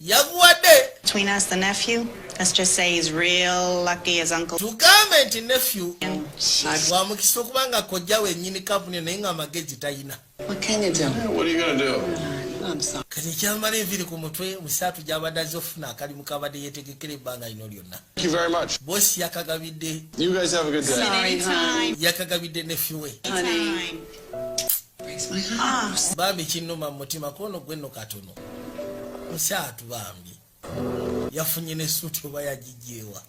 yaguwadde Between us, the nephew, let's just say he's real lucky his uncle. tugambe nti nephew I've- wa mukisa okuba nga kojja wennyini kampuni naye nga amagezi talina What can you do? What are you gonna do? I'm sorry. kati ekyamala enviri ku mutwe musaatu gy'abadde azze ofuna akalimu kabadde yeetegekera ebbanga lino lyonna Thank you very much. boosi yakagabidde You guys have a good day. Sorry, honey. yakagabidde nephew we Honey. Breaks my heart. bambi kinnuma mu mutima kono gwe nno katono musaatu bambi yafunye ne suuti oba yagijjeewa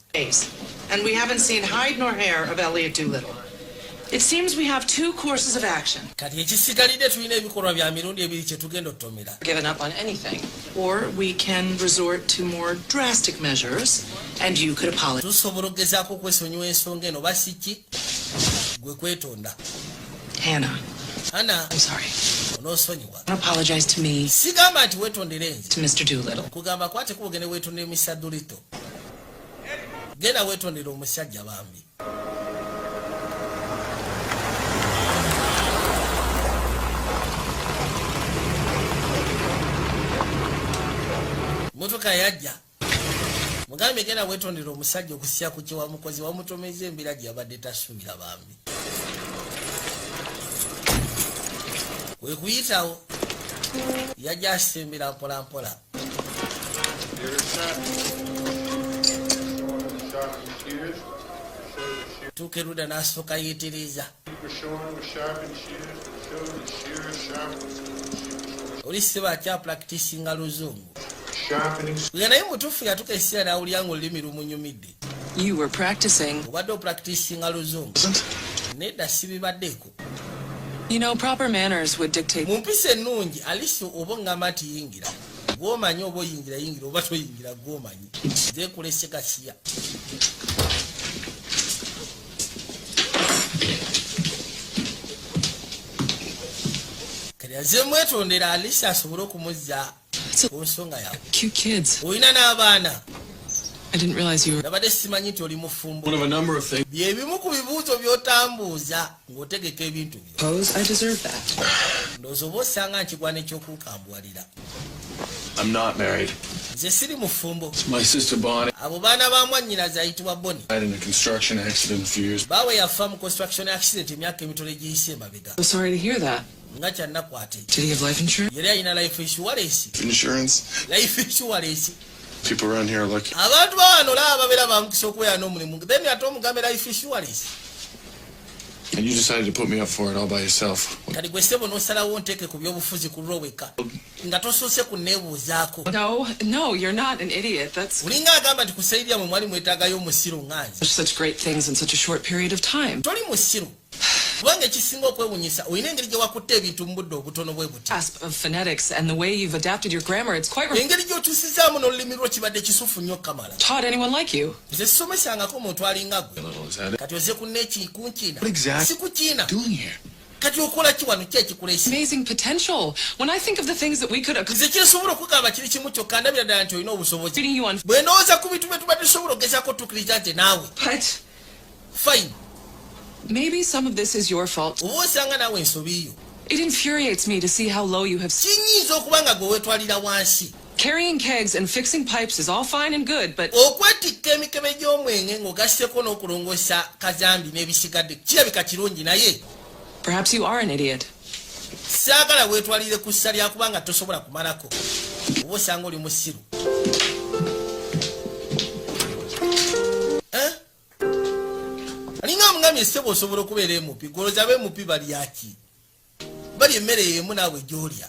And we haven't seen hide nor hair of Elliot Doolittle. It seems we have two courses of action. kati ekisigalidde tulina ebikolwa bya mirundi ebiri kye tugenda otomera Given up on anything. Or we can resort to more drastic measures, and you could apologize. tusobola okugezaako okwesonyiwa ensonga eno basi ki gwe kwetonda Hannah, ana I'm sorry. onoosonyiwa Don't apologize to me, sigamba nti weetondera enze to Mr. Doolittle. kugamba kwate kuba ogende weetondera Mr. Doolittle genda weetondera omusajja bambi motoka yajja mugambe genda weetondera omusajja okusya ku kye wamukozi wamutomeza embira gye yabadde tasuubira bambi wekuyitawo yajja asembera mpolampola tuuka erudda n'asooka yeetereza We're showing we're sharp in shears. Show the shears sharp. oli seba akya practicinga luzungu Sharpening. nga naye mutuufu yatuka ekiseera n'awulira ng'olulimi lumunyumidde You were practicing. obadde opracticinga luzungu nedda sibibaddeeko. You know, proper manners would dictate. mu mpisa ennungi alisi oba ngamba nti yingira gw'omanyi oba oyingira oba toyingira gw'omanyi nze kulese kasiya. nze mwetondera alisi asobole okumuzza ku nsonga yawe. Cute kids. olina n'abaana. I didn't realize you were. nabadde simanyi nti oli mufumbo. One of a number of things. byebimu ku bibuuzo by'otambuuza ng'otegeka ebintu byo. Suppose I deserve that. ndowooza oba osanga nkigwana eky'okukambwalira. I'm not married. nze siri mufumbo. It's my sister Bonnie. abo baana ba mwannyinaze ayitibwa Boni. Died in a construction accident a few years. baawe yafa mu construction accident emyaka emitono egiyise emabega. I'm sorry to hear that. nga kyannakwate. Did he have life insurance? yali alina life insurance. Insurance. life insurance. People around here are lucky. abantu bawano laba babeera bamukisa okubeera n'omulimu then ate omugambe life insurance. And you decided to put me up for it all by yourself. kati gwe ssebo n'osalawo nteeke ku by'obufuzi ku lulwo weka nga tosoose kunneebuuzaako. No, you're not an idiot. That's olinga agamba nti kusayirya mwe mwali mwetaagayo musiru nganze. such great things in such a short period of time. toli musiru kubanga ekisinga okwewunyisa olina engeri gye wakutta ebintu mu budde obutono bwe buti. Grasp of phonetics and the way you've adapted your grammar, it's quite engeri gy'okyusizaamu n'olulimi lwo kibadde kisufu nnyo kamala. taught anyone like you. nze sisomesangako omuntu alinga gwe. kati oze kunneekunkiina si kukiina kati okola ki wano ki ekikuleese. Amazing potential. When I think of the things that we could nze kyensobola okugamba kiri kimu kyokka ndabira ddala nti olina obusobozi. reading you on, bwe ndowooza ku bintu bye tubadde tusobola okugezako otukkiriza nti naawe but fine maybe some of this is your fault. oba osanga naawe ensobi yo. It infuriates me to see how low you have. kinyinza okuba nga gwe weetwalira wansi. Carrying kegs and fixing pipes is all fine and good, but okwetikka emikebe gy'omwenge ng'ogasseko n'okulongoosa kazambi n'ebisigadde kirabika kirungi naye perhaps you are an idiot. saagala weetwalire ku ssa lyakubanga tosobola kumalako oba osanga oli musiru. alinga omugambye ssebo osobola okubeera emupi goloza beemupi balyaki bali emmere yemu naawe gy'olya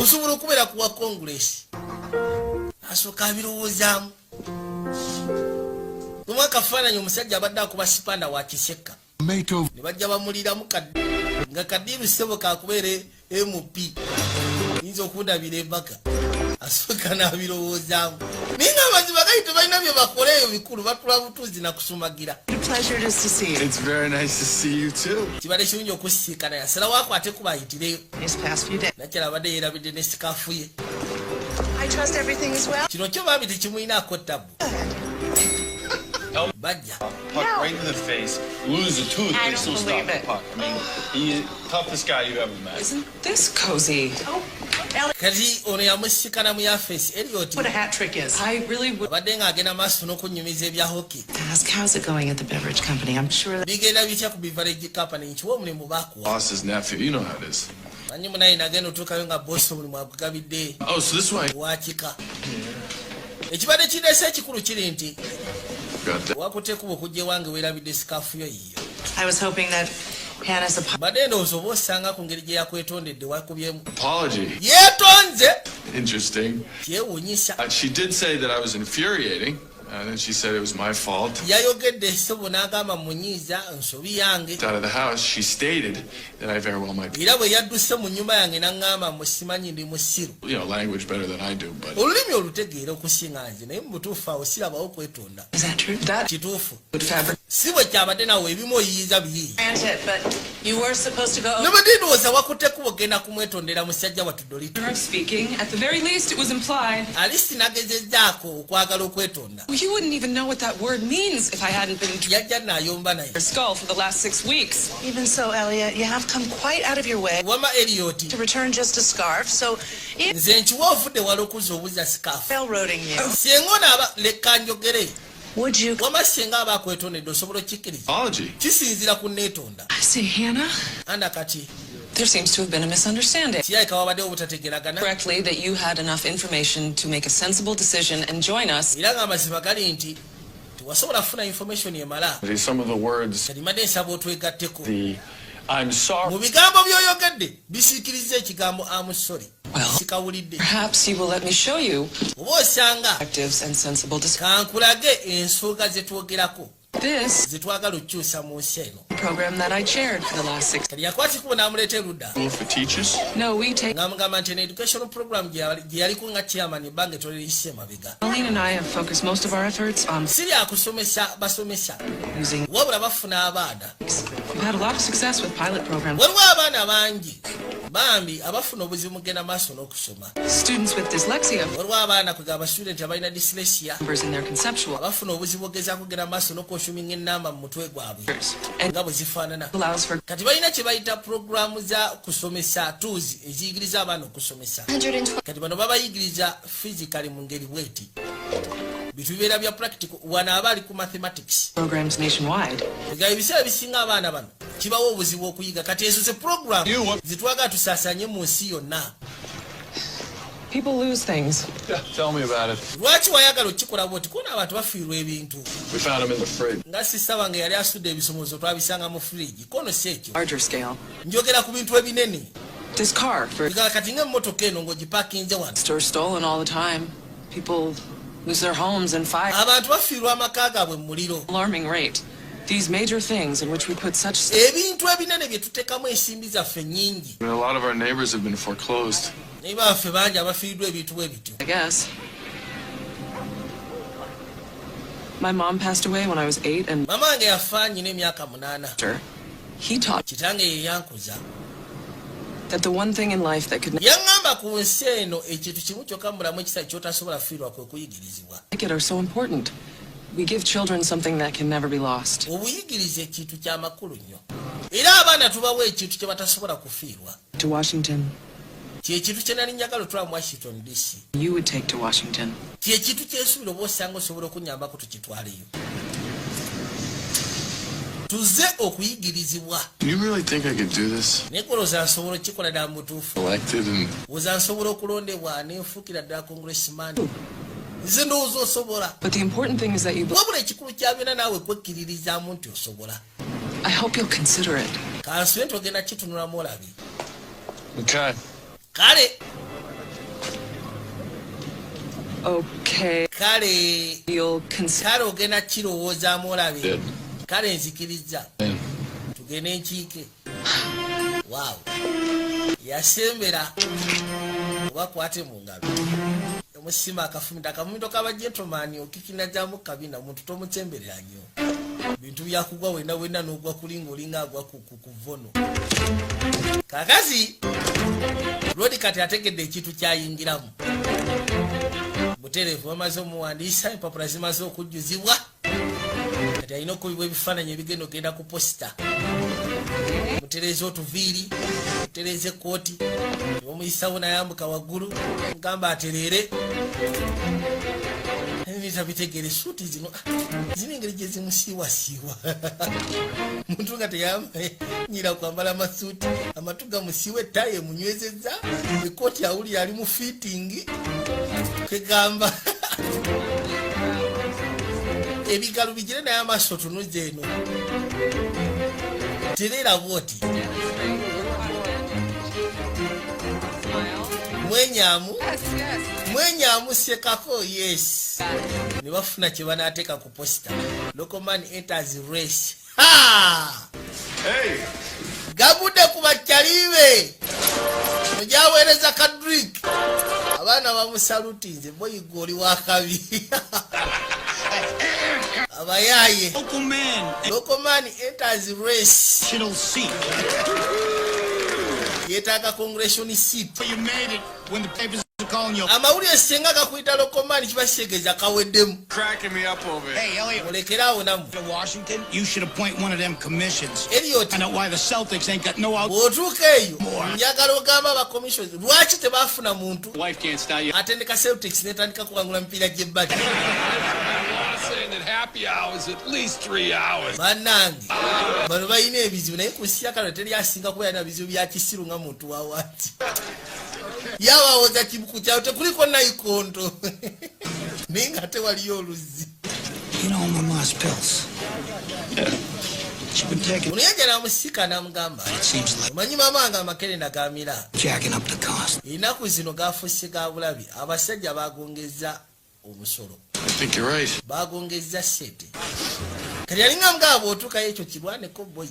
osobola okubeera kuwa kongulesi asooka abirowoozaamu. lumu akafaananyi omusajja abadde akuba sipanda wa kiseka ne bajja bamuliramu nga kadiru ssebo kakubeera mp yinza okundabira embaka asooka n'abirowoozaamu naye nga amazima gali tebalina bye bakoleeyo bikulu batula butuuzi nakusumagira. It's very nice to see you too. kibadde kirungi okusisiikana yasalawo akwate kubayitireyo nakyala abadde yeerabidde ne sikaafu ye. kino kyo bambi tekimuyinaako tabu bajja Puck right in the face. Lose a tooth, but still stop the puck. I mean, he's the toughest guy you've ever met. Isn't this cozy? kati ono yamusikana mu yafeesi Elliot What a hat trick is. I really would. abadde ng'agenda maaso n'okunyumiza ebya hockey. Ask, how's it going at the beverage company? I'm sure that bigenda bitya ku beverage company nkiwa omulimu baakuwa Boss's nephew, you know how it is. manyi munaye nagenda otuukayo nga bosi omulimu agugabidde Oh, so this way. wakika. ekibadde kireese ekikulu kiri nti Got that. wakutte kuba okujja ewange weerabidde sikaafu yo yiyo. I was hoping that Hannah's apology. badde ndowooza oba osanga ku ngeri gye yakwetondedde wakubyemu Apology. yeetonze Interesting. kyewunyisa. She did say that I was infuriating, and then she said it was my fault. yayogedde ssebo n'agamba munyiiza nsobi yange Out of the house, she stated that I very well might be, era bwe yadduse mu nnyumba yange n'aŋŋamba musimanyi ndi musiru language better than I do, but olulimi olutegeera okusinga nze naye mu butuufu awo sirabawo kwetonda. Is that true? That kituufu good fabric. si bwe kyabadde nawe ebimu oyiyiza biyiiyi. Granted, but you were supposed to go. nebadde ndowooza wakutte kuba ogenda kumwetondera musajja watudolito. Of speaking, at the very least, it was implied. alisi nagezezzaako okwagala okwetonda. You wouldn't even know what that word means if I hadn't been to yajja n'ayomba naye. your skull for the last 6 weeks. Even so, Elliot, you have come quite out of your way wama Elliot to return just a scarf, so if nze nkiwa ovudde wala okuza obuza sikaafu. railroading you, singa onaaba lekka njogere would you? wama singa aba akwetondedde osobola okikkiriza. apology. kisinzira ku neetonda. I say, Hannah, anda kati there seems to have been a misunderstanding. kiyayika wabaddewo obutategeragana Correctly, that you had enough information to make a sensible decision and join us. era ng'amazima gali nti wasobola kufuna information emala Some of the words, kati madde nsaba otwegatteko I'm sorry. mu bigambo by'oyogedde bisiikiriza ekigambo amusori sikawulidde. Perhaps you will let me show you oba osanga actives and sensible discussion. kankulage ensonga zetwogerako This zetwagala okukyusa mu nsi eno. program that I chaired for the last 6. kati yakwatikubo n'amuleeta erudda For teachers? No, we take. ng'amugamba nti educational program gye yaliko nga chairman ebbanga etoleriise emabega Arlene and I have focused most of our efforts on si lyakusomesa basomesa using. wabula bafuna abaana. We've had a lot of success with pilot programs. waliwo abaana bangi bambi abafuna obuzibu mugenda maaso n'okusoma. Students with dyslexia waliwo abaana kwegamba student abalina dyslexia numbers in their conceptual abafuna obuzibu ogezaako kugenda maaso n'okonsuming ennamba mu mutwe gwabwe nga bwe zifaanana. allows for kati balina kye bayita puroguramu za kusomesa tools eziyigiriza abaana okusomesa. kati bano babayigiriza physically mu ngeri bweti bitu bibeera bya practical wano aba ali ku mathematics. programs nationwide. nga ebiseera bisinga abaana bano kibawo obuzibu okuyiga kati ezo ze program zitwagala tusaasanye mu nsi yonna. People lose things. Yeah, tell me about it. lwaki wayagala okikola bwoti kuona abantu bafiirwa ebintu We found them in the fridge. nga sista wange yali asudde ebisomozo twabisanga mu fridge kono si ekyo Larger scale. njogera ku bintu ebinene. This car, for bigala kati ng'emmotoka eno ng'ogipakinze wano are stolen all the time. People lose their homes in fire. abantu bafiirwa amaka gaabwe mu muliro. Alarming rate. These major things in which we put such. ebintu ebinene bye tuteekamu ensimbi zaffe nnyingi. I mean, a lot of our neighbors have been foreclosed. naye baffe bangi abafiiriddwa ebintu bwe bityo. I guess. My mom passed away when I was 8, and mama wange yafa nyina emyaka 8. he taught kitange ye yankuza. that the one thing in life that could yaŋŋamba ku nsi eno ekintu kimu kyokka mu bulamu ekisa kyotasobola fiirwa kwe kuyigirizibwa. make it are so important. We give children something that can never be lost. obuyigiriza ekintu ky'amakulu nnyo era abaana tubawa ekintu kye batasobola kufiirwa. To Washington, kyekintu kye nali njagala otwala mu Washington DC. you would take to Washington. kyekintu kyensuubira oba osanga osobola okunyambako tukitwaleyo. tuze okuyigirizibwa. You really think I could do this? naye kolooza nsobola okukikola ddala mu butuufu. Elected and oza nsobola okulondebwa nenfuukira ddala congressman. nze ndowooza osobola. But the important thing is that you. wabula ekikulu kya byonna naawe kwekkiririzaamu nti osobola. I hope you'll consider it. kansube nti ogenda kitunulamu olabi. okay. kale Okay. kale You'll consider. kale ogenda kirowoozaamu olabi. Did. kale nzikiriza Yeah. tugende nkiike. waaw yasembera oba kwate mu ngalo omusima akafumita akamumito kaba gentleman okikinajjamu kabina omuntu tomutsemberera nnyo bintu byakugwa wena n'ogwa kulinga olinga agwa ku vono. kakazi lodi kati ategedde ekintu kyayingiramu butereevu bamaze omuwandiisa empapula zimaze okujjuzibwa kati alina okubibwa ebifaananyi ebigenda okgenda ku posita. mutereeza otuviiri mutereeza ekkooti omuyisawo nayambuka waggulu ngamba atereere nitabitegeere suuti zino engeri gye zimusiiwasiiwa muntu nga teyanyira kwambala amasuuti amatu gamusiiwa ettayi emunywezezza ekkooti awulira ali mu fiitingi kegamba ebigalo bigire naye amaaso tunuze eno tereera bwoti mwenyamu sekako yes ne bafuna kye banaateeka ku posita. local man enters race. Hey! gabudde ku bakyalibe mujaweereza ka drink abaana bamusalutinze boyiga oli wakabi. abayaaye local man enters race. yeetaaga congression seat. amawulire singa gakuyita local man kiba kitegeeza kaweddemu. mulekere awo nammwe. bw'otuuka eyo njagala ogamba abakommissions lwaki tebaafuna muntu atendeka celtics netandika kuwangula mipiira gy'ebbali. bannange bano balina ebizibu naye ku nsi yakano teri asinga kuba yalina bizibu bya kisiru nga muntu wawaati. yabawoza kibuku kyawe tekuliko nayikondo naye nga tewaliyo oluzzi. You know, my mom's pills. Yeah. She's been taking ono yajja n'amusika n'amugamba omanyi maama nga amakerenda gamira jacking up the cost. ennaku zino gafuuse ga bulabi abasajja bagongeza omusolo I think you're right. bagongeza sente kati yalinga mugamba bw'otuukayo ekyo kirwaneko boyi.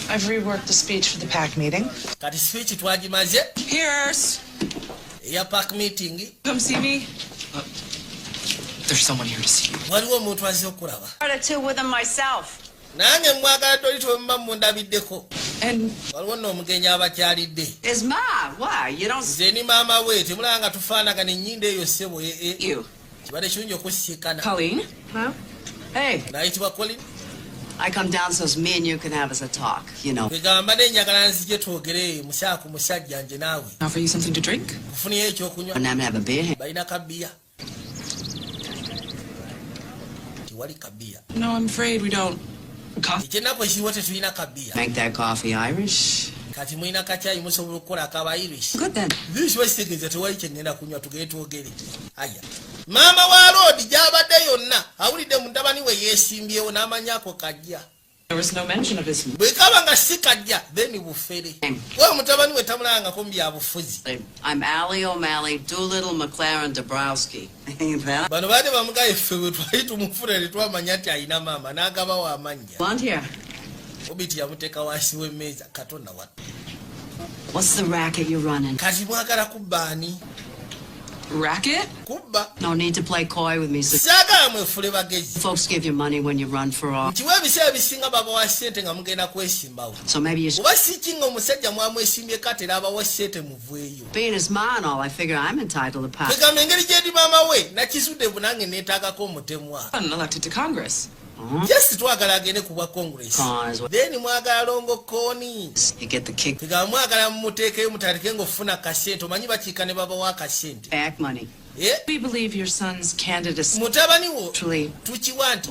I've reworked the speech for the PAC meeting. kati speech twagimaze Pierce, eya park meeting come see me. There's someone here to see you. waliwo omuntu azze okulaba Two with them myself. nange mwagala toli temuba mundabiddeko And waliwo nno omugenyi abakyalidde Is Ma? Why? You don't nze ni maama we temulaba nga tufaanagana ennyinda eyo ssebo you. kibadde kirungi okusisikana Colleen? Huh? Hey, nayitibwa Colin I come down so me and you can have us a talk, you know. kwegamba nenjagala nzije twogere musaaku musajja nje naawe Offer you something to drink? kufuniyo ekyokunywa And I'm gonna have a beer. balina kabiya tiwali kabiya No, I'm afraid we don't. Coffee? ekyennaku ekiriwo tetulina kabiya Make that coffee Irish. kati mulina kakyayi musobola okukola akaba irish Good then. kiba kitegeeza tewali kyengenda kunywa tugende twogere aya maama wa loodi gyabadde yonna awulidde mutabani we yeesimbyewo n'amanyako kajja There was no mention of his. bwe kaba nga si kajja then bufere we mutabani we tamulabangako mu byabufuzi I'm Allie O'Malley, Doolittle, McLaren, Dabrowski. Ain't that? bano baade bamugaye ffe bwe twali tumufuna ne twamanya nti alina maama n'agabawo amannya Want here? obiti yamuteeka wansi w'emmeeza katonda wa What's the racket you're running? kati mwagala kubba ani Racket? kubba No need to play coy with me. So saagala mwefule bagezi folks give you money when you run for office. nti weebiseera bisinga babawa ssente nga mugenda kwesimbawo So maybe you oba si kinga omusajja mwamwesimbyeko ate n'abawa ssente muveeyo being his ma and all, I figure I'm entitled to power. kwegamba engeri gyendi maama we nakizudde bunange neetaagako omutemwa Unelected to Congress. jesi twagala agende ku bwa congress Cons. then mwagala longo kooni You get the kick kwegamba mwagala mumuteekeyo mutandike ngaofuna akasente omanyi bakiika ne babawa akasente back money. We believe your son's candidacy. mutabani wo Actually, tukiwa nti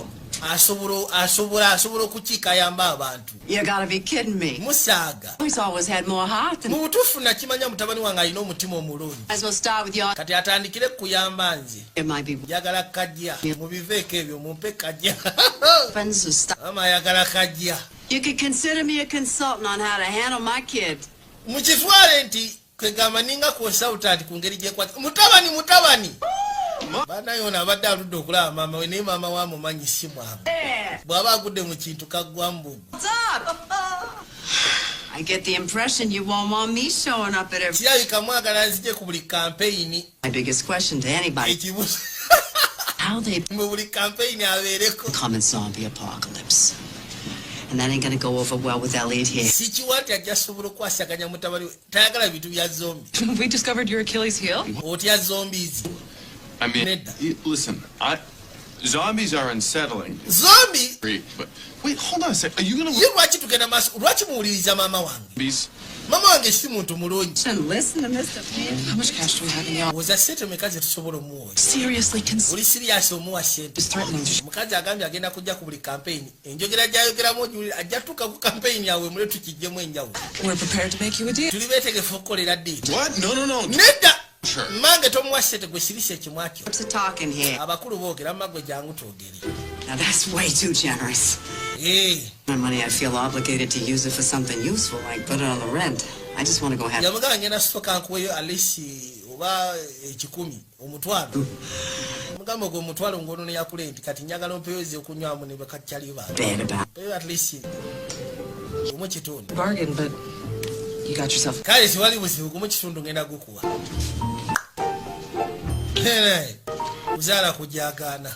asobola okukiika ayamba abantu you gotta be kidding me. musaaga He's always had more heart mu than. butuufu nakimanya mutabani wange alina omutima omulungi Might as well start with your. kati atandikire kuyamba nze It might be njagala kajja mubiveeko ebyo mumpe kajja weapons or stuff. mama ayagala kajja You could consider me a consultant on how to handle my kid. mukitwale nti kwegamba ninga consultant ku ngeri gyekwati mutabani banaye ono abadde aludde okulaba maama we naye maama wamumanyi si mwamu bw'aba agudde mu kintu kaggwa mbugu What's up? I get the impression you won't want me showing up at every. kirabika mwagala nzije ku buli kampeyini My biggest question to anybody: ekibuzo how they mu buli kampeyini abeereko come in zombie apocalypse. And that ain't gonna go over well with Elliot here. sikiwa nti ajja sobola okwasaganya mutabani we tayagala bintu bya zombi We discovered your Achilles heel. otya zombies I mean, Nedda. listen, zombies are unsettling. zombi But wait, hold on a sec. Are you gonna ye lwaki tugenda maaso lwaki muwuliriza maama wange zombies? maama wange si muntu mulungi And listen to Mr. Pin. How much cash do we have in the office? oza sente meka ze tusobola omuwoza Seriously, consider oli siriyasi omuwa sente threatening to. omukazi agambye agenda kujja ku buli kampeyini enjogera gyayogeramu ojulira ajja tuuka ku kampeyini yawe mule tukijjemu enjawulo We're prepared to make you a deal. tuli beetegefu okukolera ddiiti What? No. nedda mmange tomuwa sente gwe sirisa ekimwakyo What's the talking here? abakulu boogera mmagwe jangu twogere Now that's way too generous. My money, I feel obligated to use it for something useful, like put it on the rent. I just want to go have. yamugamba ngenda soka nkuweyo alisi oba ekikumi omutwalo mugamba gwe omutwalo ngono neyakule nti kati njagala ompeyozi okunywamu ne bakakyali Bad bantu about. peyo at least gumu kitundu Bargain, but you got yourself. kale siwali buzibu gumu kitundu ngenda gukuwa kuzaala kujagaana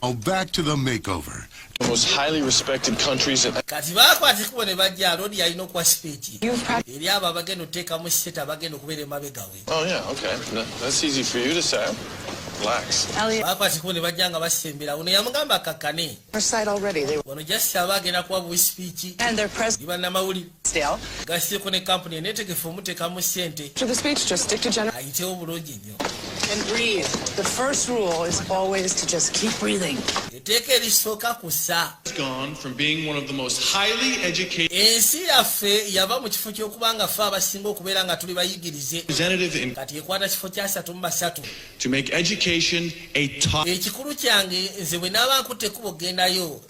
Oh, back to the makeover. The most highly respected countries in kati bakwata ekubo ne bajja alodi yalina okuwa sipiiki eri abo abagenda oteekamu seta abagenda okubeera emabega we Oh yeah, okay. That's easy for you to say. Relax. bakwata ekubo ne bajja nga basembera ono yamugamba akakkane Side already. They wano just aba agenda kuwa busipiiki and their president bannamawulire still. gasieko ne kampuni eneetegefu omuteekamu sente To the speech, just stick to general. ayitewo bulungi nnyo And breathe. The first rule is always to just keep breathing. etteeka erisooka kusa gone from being one of the most highly educated ensi yaffe yava mu kifo ky'okuba nga ffe abasinga okubeera nga tuli bayigirize representative in kati ekwata kifo kya 3 to make education a top. ekikulu kyange nze bwe naaba nkutte ekkubo gendayo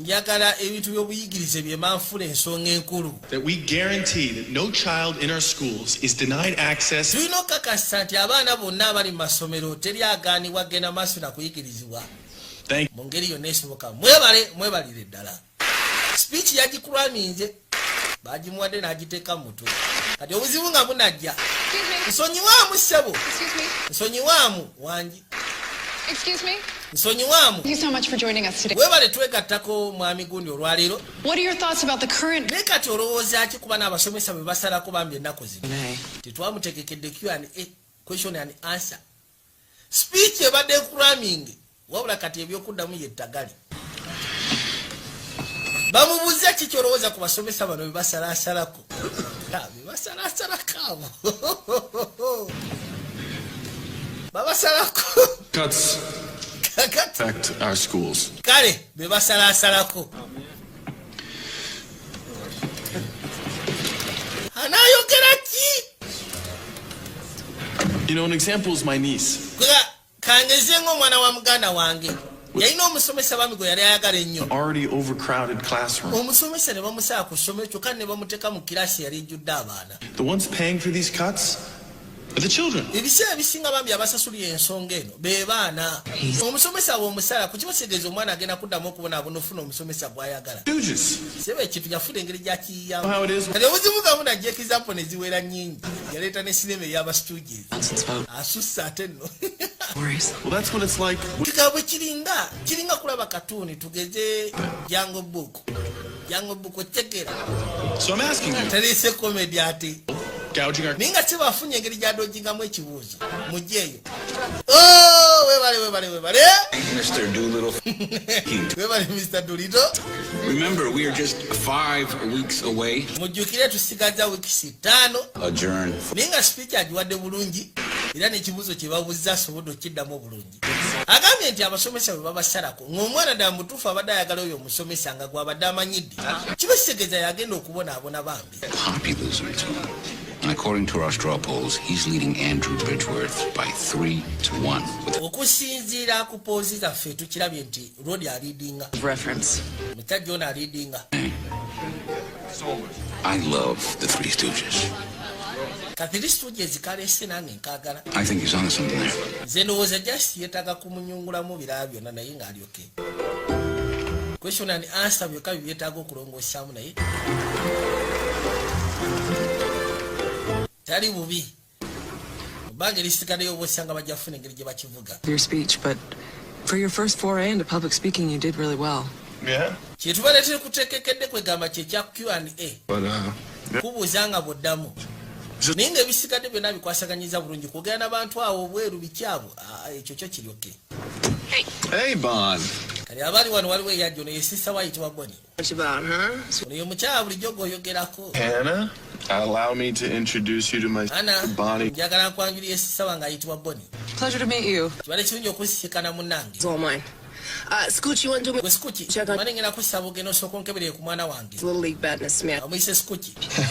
njagala ebintu by'obuyigirize bye manfula ensonga enkulu That we guarantee that no child in our schools is denied access. tulina okukakasa nti abaana bonna abali mu masomero teryagaanibwa genda maaso na kuyigirizibwa mu ngeri yonna esoboka. Mwebalire ddala. Speech yagikulaminze bagimuwadde n'agiteeka mu mutwe kati obuzibu nga bunajja. Nsonyiwaamu ssebo, nsonyiwaamu wangi. Excuse me? Nsonyiwaamu. Thank you so much for joining us today. Webale twegattako mwami gundi olwaleero. What are your thoughts about the current... Ne kati olowooza ki kuba n'abasomesa bwe basalako bambi ennaku zino. Tetwamutegekedde Q&A, question and answer. Speech ebadde cramming wabula kati ebyokuddamu yettagali. Bamubuuza ki kyolowooza ku basomesa bano bebasalaasalako. Bebasalaasalako abo. Babasalako. Cuts affect our schools. Kale bebasalaasalako. Anayogera ki? You know, an example is my niece. Kangeze ng'omwana wa muganda wange yalina omusomesa bami gwe yali ayagala ennyo. Already overcrowded classroom. Omusomesa ne bamusala ku ssomero kyokka ne bamuteeka mu kiraasi yali ejjudde abaana. The ones paying for these cuts are the children. Ebiseera ebisinga bambi abasasulira ensonga eno be baana. Omusomesa bw'omusala ku kimutegeeza omwana agenda kuddamu okubonaabona ofuna omusomesa gw'ayagala. Seba ekintu yafuna engeri gy'akiyiyaamu. Kati obuzibu gamu najja example ne ziwera nnyingi. Yaleeta ne sinema ey'aba Stooges. Asusse ate nno. Well, that's what it's like. Kigabwe kiringa kulaba katuuni tugeze Jungle Book. Jungle Book otegera. So I'm asking you. Terese comedy ate. Gouging our... Ninga kibafunye engeri gy'adojingamu ekibuuzo. Mujjeeyo. Oh, webale. Mr. Doolittle. Webale Mr. Doolittle. Remember, we are just 5 weeks away. Mujjukire tusigaza wiiki 5. Adjourn. Ninga speech agiwadde bulungi. Era n'ekibuuzo kye babuuza asobodde okiddamu obulungi. Agambye nti abasomesa bwe babasalako ng'omwana ddala mutuufu abadde ayagala oyo omusomesa nga gw'abadde amanyidde kiba kitegeeza yagenda okubonaabona bambi. According to our straw polls, he's leading Andrew Bridgeworth by 3-1. Okusinziira ku poozi zaffe tukirabye nti Rodi aliidinga. Reference. Mukyajja ono aliidinga. I love the Three Stooges. Kathiri Stooges kaleese nange nkaagala. I think he's on something there. Nze ndowooza just yeetaaga kumunyungulamu birala byonna naye ng'alyoke. Question and answer byokka byetaaga okulongoosaamu naye. Tali bubi. Bange lisigaddeyo oba osanga bajja kufuna engeri gye bakivuga. Your speech, but for your first foray into public speaking, you did really well. Yeah. Kyetubaleetera kuteekekedde kwegamba kye kya Q&A. Kubuuza nga bw'oddamu. Naye ng'ebisigadde byonna bikwasaganyiza bulungi kwogera n'abantu awo obweru bikyabu ekyo kyo kiryoke. Hey, Bon. Kali abali wano waliwo eyajja ono yesisa wayitibwa Boni. Ono ye mukyala bulijjo gw'oyogerako. Hannah, allow me to introduce you to my Bonnie. Njagala nkwanjuli yesisa wange ayitibwa Boni. Pleasure to meet you. Kibale kirungi okusisikana munnange. It's all mine. Scooch, you want to do Gwe Scooch, mani ngenda kusaba ogenda osooka onkeberere ku mwana wange. Little League Badness, man. Amuyise Scooch.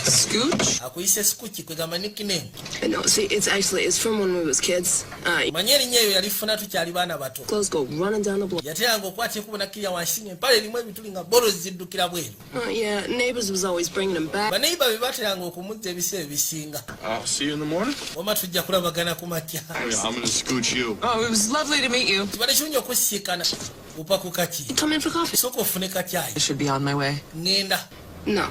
Scooch? Akuyise Scooch kwegamba nickname. No, see, it's from when we was kids. Manyi erinnya eyo yalifuna tukyali baana bato. Clothes go running down the block. Yateranga okwata ekubo nakkirya wansi ng'empale erimu ebituli nga bolozi ziddukira bweru. Yeah, neighbors was always bringing them back. Baneiba be bateranga okumuzza ebiseera ebisinga. I'll see you in the morning. Wama tujja kulabagana ku makya. I'm gonna scooch you. Oh, it was lovely to meet you. Kibale kirungi okusisikana. Upa ku kaki. Come in for coffee. Sooka ofune kacaayi. I should be on my way. Ngenda. No.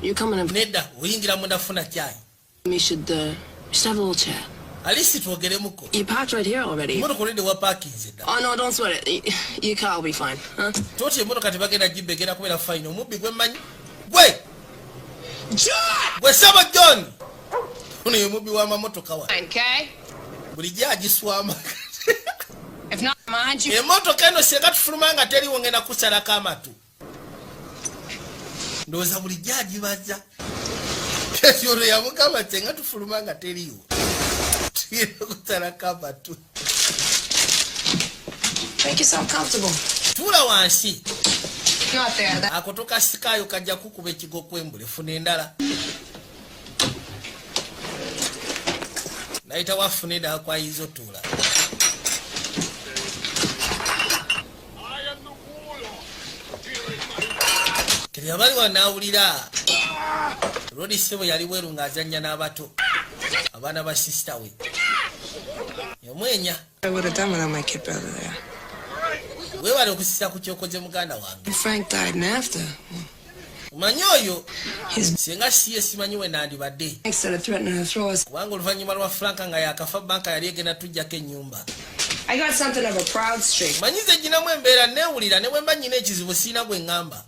You coming in? Nedda, oyingira munda funa caayi. We should have a little chat. Alisi twogeremuko. You parked right here already. Emotoka olidde wa parkinze dda. Oh, no, don't sweat it. Your car will be fine, huh? Toti emotoka tebagenda gibba egenda kubeera fine. Omubbi gwe mmanyi. Gwe! John! Gwe Sabo John! Ono ye mubbi w'amamotoka wa. Okay? Bulijjo agiswama. If not, mind you. Emotoka eno singa tufuluma nga teriwo ngenda kusalako amatu. Ndowooza bulijjo agibaza. Kati ono yamugamba singa tufuluma nga teriwo. Tugenda kusalako amatu. Make yourself comfortable. Tula wansi. Not there. That... Akotoka sikayo kajja kukuba ekigo kwembule funa endala. Naita wafuna endala kwa hizo tula. Kiri abali wanawulira. Rodi sebo yali weru ng'azannya n'abato. Abaana ba sister we. Yomwenya. I would have done without my kid brother there. Weewale okusisa ku kyokoze muganda wange. Frank died, and after. Omanyi oyo singa siye simanyi we nandibadde. Instead of threatening to throw us. Kubanga oluvannyuma lwa Franka nga yakafa banka yali egenda tujjako ennyumba. I got something of a proud streak. Manyize ginamu embeera neewulira ne bwe mba nnyina ekizibu siina gwe ŋŋamba.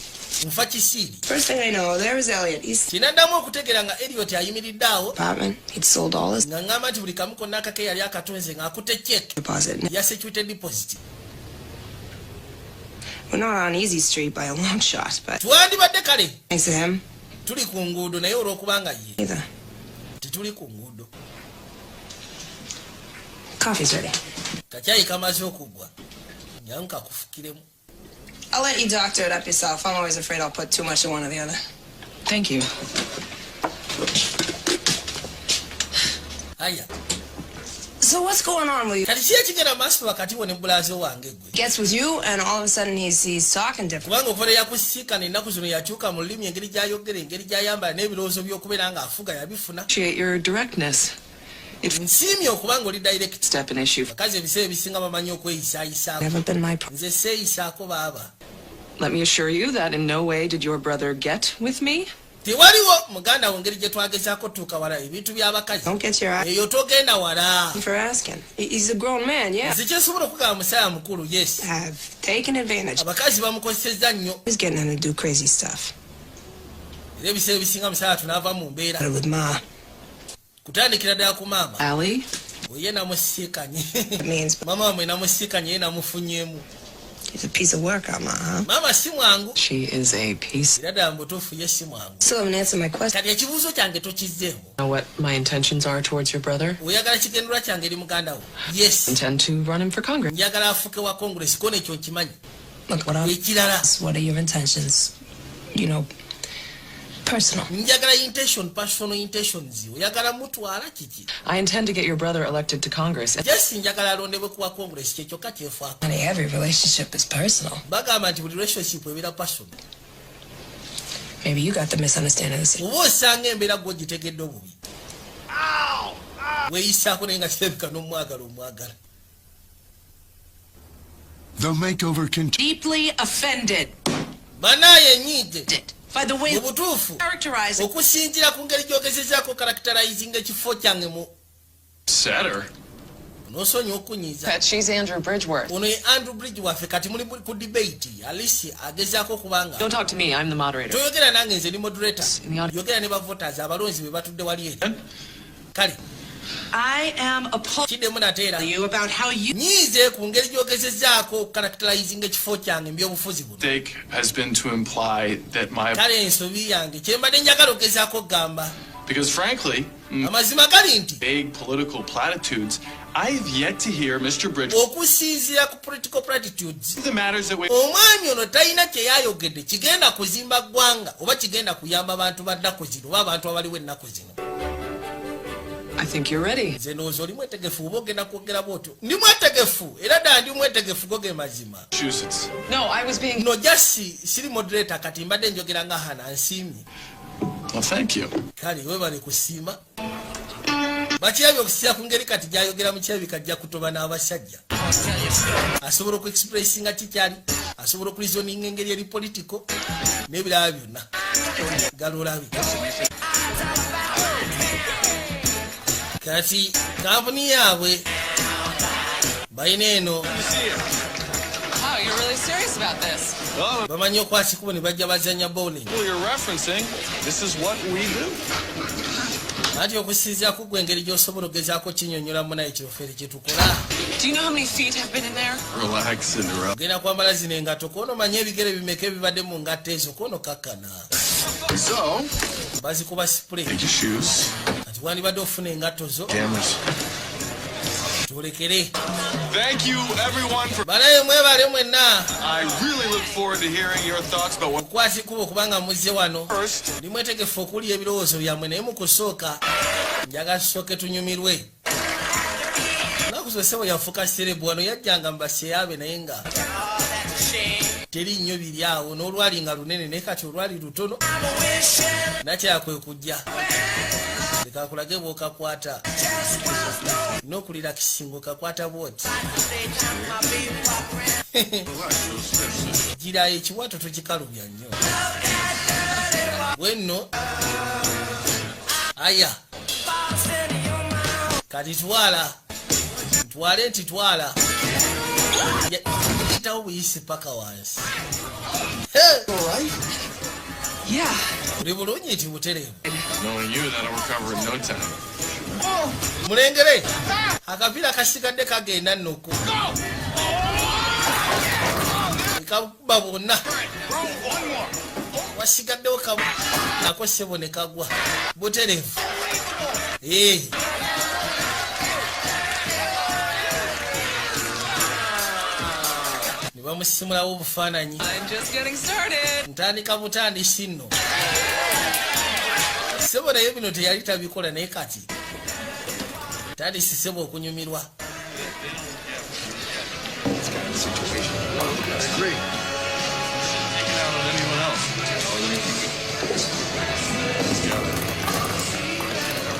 Nfa kisiiri. First thing I know, there was Elliot. Kinaddamu okutegeera nga Elliot ayimiridde awo. Apartment. He'd sold all his. Nga ŋŋamba nti buli kamu konna akake yali akatonze ng'akutte check. Deposit. Ya security deposit. We're not on Easy Street by a long shot, but. Twandibadde kale. Thanks to him. Tuli ku nguudo naye olw'okubanga ye. Either. Tetuli ku nguudo. Coffee's ready. Kacaayi kamaze okugwa. Nyangu kakufukiremu. I'll let you doctor it up yourself. I'm always afraid I'll put too much in one or the other. Thank you. Aya. So what's going on with you? Kati kiye kigenda maaso wakati wo ne bbulaazi wange gwe. Gets with you and all of a sudden he's talking different. Kubanga okuva yakusiikana ennaku zino yakyuka mu lulimi engeri gy'ayogera engeri gy'ayambala n'ebirowoozo by'okubeera ng'afuga yabifuna. Appreciate your directness. Nsiimye okubanga oli direct. Step an issue. Bakazi ebiseera ebisinga bamanyi okweyisaayisaako. Never been my Nze seeyisaako baaba. Let me assure you that in no way did your brother get with me. Tewaliwo muganda wo ngeri gye twagezaako tuuka wala ebintu by'abakazi. Don't get your eye. Eyo togenda wala. For asking. He's a grown man, yeah. Nze kyensobola okugamba musaya mukulu, yes. I've taken advantage. Abakazi bamukozesezza nnyo. He's getting him to do crazy stuff. Era ebiseera ebisinga musaya tunaava mu mbeera. With Ma. Kutandikira ddala ku maama. Allie? Ye namusiikanye. It means Mama wamwe namusiikanye ye namufunyeemu. he's a piece of work, Ma, huh? Maama si mwangu. She is a piece. Era ddala mbutuufu ye si mwangu. Still haven't answered my question. Kati ekibuuzo kyange tokizzeemu. Know what my intentions are towards your brother? Oyagala kigendera kyange eri muganda wo? Yes. Intend to run him for Congress. Njagala afuuke wa Congress kona ekyo nkimanyi. Look, Ekirala. what are your intentions? You know, personal. Njagala personal intentions. Oyagala mutwala kiki? I intend to get your brother elected to Congress. Yes, njagala alondebwe kuwa Congress kyekyoka kyefaako. Honey, every relationship is personal. Bagamba nti buli relationship ebeera personal. Maybe you got the misunderstanding of the Oba osanga embeera gwe ogitegedde obubi. Weeyisaako naye nga kirabika n'omwagala. The makeover Deeply offended. Banaye nyiige. By the way, mu butuufu okusinziira ku ngeri gyogezezaako characterizing ekifo kyange mu Setter. nosonyi okunyiiza. That she's Andrew Bridgeworth. Ono ye Andrew Bridgeworth kati muli ku debate Alice agezaako kubanga. Don't talk to me, I'm the moderator. Toyogera nange nze ndi moderator. Yogera ne bavoters abalonzi be batudde wali eri. Kale. I am appalled you about how you nyiize ku ngeri gyogezezaako characterizing ekifo kyange mbyobufuzi buno. Mistake has been to imply that my... Kale ensobi yange kyembadde njagala ogezaako gamba. Because frankly, amazima gali nti vague political platitudes, I've yet to hear Mr. Bridgeworth okusinziira ku political platitudes. the matters that we... Omwami ono talina kye yayogedde kigenda kuzimba ggwanga oba kigenda kuyamba abantu ba nnaku zino oba abantu abaliwo ennaku zino. I think you're ready. Nze ndowooza oli mwetegefu oba ogenda kwogera bwotyo. Ndi mwetegefu era ddala ndi mwetegefu goge mazima. No, I was being... No, just siri moderator kati mbadde njogera nga Hana nsiimye. Well, thank you. Kale webale kusiima. Bakirabye okusiira ku ngeri kati gyayogera mu kirabika ajja kutoba n'abasajja. Asobola okuexpressinga kikyali. Asobola okulizoninga engeri eri political. N'ebirala byonna. Galolabi. Kati kampuni yaabwe balina eno. Wow, you're really serious about this. Bamanyi okwasikubo ne bajja bazanya bowling. You're referencing, this is what we do. Ati okusinziira ku gwe engeri gy'osobola ogezaako kinnyonnyolamu naye kirofeere kye tukola. Do you know how many feet have been in there? Relax, Cinderella. Ogenda kwambala zino engatto kono manye ebigere bimeka ebibadde mu ngatto ezo kono kakkana. So, bazikuba spray. take your shoes. Ati wandibadde ofuna engatto zo. Cameras. tulekere. Thank you, everyone, for. Balaye mwebale mwenna. I really look forward to hearing your thoughts about what. Kwati kubo kubanga muzze wano. First, ndimwetegefu okuli ebirowoozo byammwe naye mu kusooka njaga tusooke tunyumirwe. Nakusosebo yafuka serebu wano yajjanga mubaseyaabe naye nga teri nnyo biri awo n'olwali nga lunene naye kati olwali lutono nakyakwe kujja leka kulage bw'okakwata n'okulira kisingo kakwata bwoti gira ekiwato tokikalubya nnyo bwenno aya kati twale nti twala yitawo buyisi paka wansi buli bulungi nti butereevu mulengere akapiira kasigadde kagenda nnuku kakuba bonna wasigaddewo kabu nako sebo ne kagwa butereevu bamusimulawo obufaananyi ntandika butandisi nno sebo naye bino teyali tabikola naye kati tandisi sebo okunyumirwa